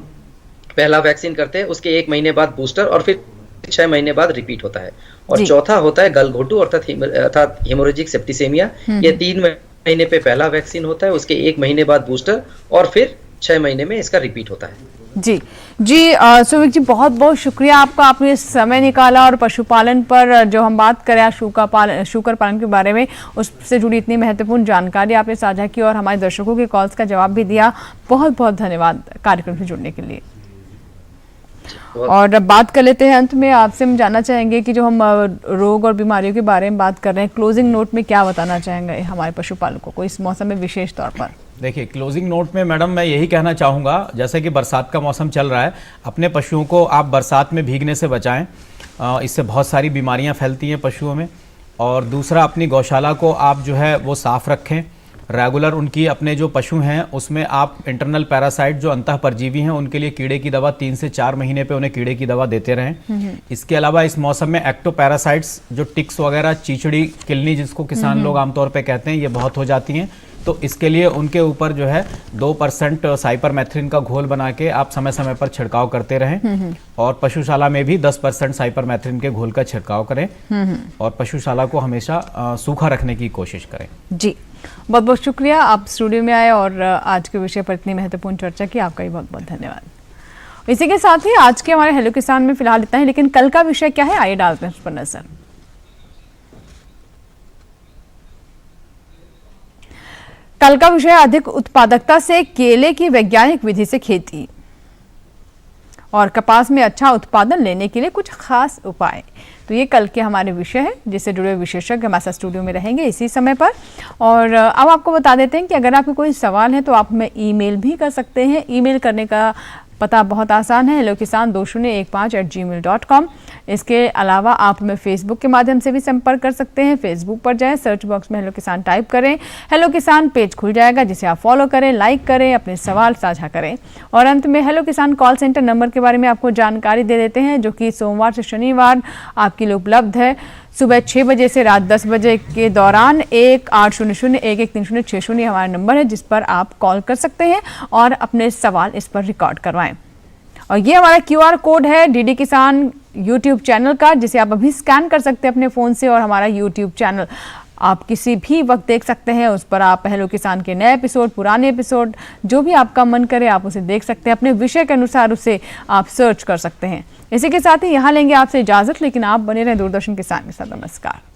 पहला वैक्सीन करते हैं, उसके 1 महीने बाद बूस्टर और फिर 6 महीने बाद रिपीट होता है। और चौथा होता है गलघोटू अर्थात हेमोरेजिक सेप्टिसेमिया, ये 3 महीने पे पहला वैक्सीन होता है, उसके 1 महीने बाद बूस्टर और फिर 6 महीने में इसका रिपीट होता है। जी जी सुविक जी, बहुत बहुत शुक्रिया आपका, आपने समय निकाला और पशुपालन पर जो हम बात करें शुकर पालन के बारे में, उससे जुड़ी इतनी महत्वपूर्ण जानकारी आपने साझा की और हमारे दर्शकों के कॉल्स का जवाब भी दिया। बहुत बहुत धन्यवाद कार्यक्रम से जुड़ने के लिए। और अब बात कर लेते हैं, अंत में आपसे हम जानना चाहेंगे कि जो हम रोग और बीमारियों के बारे में बात कर रहे हैं, क्लोजिंग नोट में क्या बताना चाहेंगे हमारे पशुपालकों को इस मौसम में विशेष तौर पर? देखिए, क्लोजिंग नोट में मैडम मैं यही कहना चाहूँगा, जैसे कि बरसात का मौसम चल रहा है, अपने पशुओं को आप बरसात में भीगने से बचाएं, इससे बहुत सारी बीमारियां फैलती हैं पशुओं में। और दूसरा, अपनी गौशाला को आप जो है वो साफ़ रखें, रेगुलर उनकी अपने जो पशु हैं उसमें आप इंटरनल पैरासाइट जो अंतः परजीवी हैं उनके लिए कीड़े की दवा 3 से 4 महीने पे उन्हें कीड़े की दवा देते रहें। इसके अलावा इस मौसम में एक्टोपैरासाइट्स जो टिक्स वगैरह, चीचड़ी, किलनी जिसको किसान लोग आमतौर पे कहते हैं, ये बहुत हो जाती हैं। तो इसके लिए उनके ऊपर जो है 2% साइपरमेथ्रिन का घोल बना के आप समय समय पर छिड़काव करते रहें। और पशुशाला में भी 10% साइपरमेथ्रिन के घोल का छिड़काव करें और पशुशाला को हमेशा सूखा रखने की कोशिश करें। जी, बहुत बहुत शुक्रिया, आप स्टूडियो में आए और आज के विषय पर इतनी महत्वपूर्ण चर्चा की, आपका भी बहुत बहुत धन्यवाद। इसी के साथ ही आज के हमारे हेलो किसान में फिलहाल इतना ही, लेकिन कल का विषय क्या है आइए डालते हैं उस पर नजर। कल का विषय अधिक उत्पादकता से केले की वैज्ञानिक विधि से खेती और कपास में अच्छा उत्पादन लेने के लिए कुछ खास उपाय। तो ये कल के हमारे विषय है, जिससे जुड़े विशेषज्ञ हमारे साथ स्टूडियो में रहेंगे इसी समय पर। और अब आपको बता देते हैं कि अगर आपके कोई सवाल है तो आप हमें ईमेल भी कर सकते हैं। ईमेल करने का पता बहुत आसान है, hellokisan2015@gmail.com। इसके अलावा आप हमें फेसबुक के माध्यम से भी संपर्क कर सकते हैं। फेसबुक पर जाएं, सर्च बॉक्स में हेलो किसान टाइप करें, हेलो किसान पेज खुल जाएगा, जिसे आप फॉलो करें, लाइक करें, अपने सवाल साझा करें। और अंत में हेलो किसान कॉल सेंटर नंबर के बारे में आपको जानकारी दे देते हैं, जो कि सोमवार से शनिवार आपके लिए उपलब्ध है। सुबह 6 बजे से रात 10 बजे के दौरान 1800-113060 हमारा नंबर है, जिस पर आप कॉल कर सकते हैं और अपने सवाल इस पर रिकॉर्ड करवाएं। और ये हमारा QR कोड है डीडी किसान YouTube चैनल का, जिसे आप अभी स्कैन कर सकते हैं अपने फ़ोन से और हमारा YouTube चैनल आप किसी भी वक्त देख सकते हैं। उस पर आप पहलो किसान के नए एपिसोड, पुराने एपिसोड, जो भी आपका मन करे आप उसे देख सकते हैं। अपने विषय के अनुसार उसे आप सर्च कर सकते हैं। इसी के साथ ही यहाँ लेंगे आपसे इजाज़त, लेकिन आप बने रहें दूरदर्शन किसान के साथ। नमस्कार।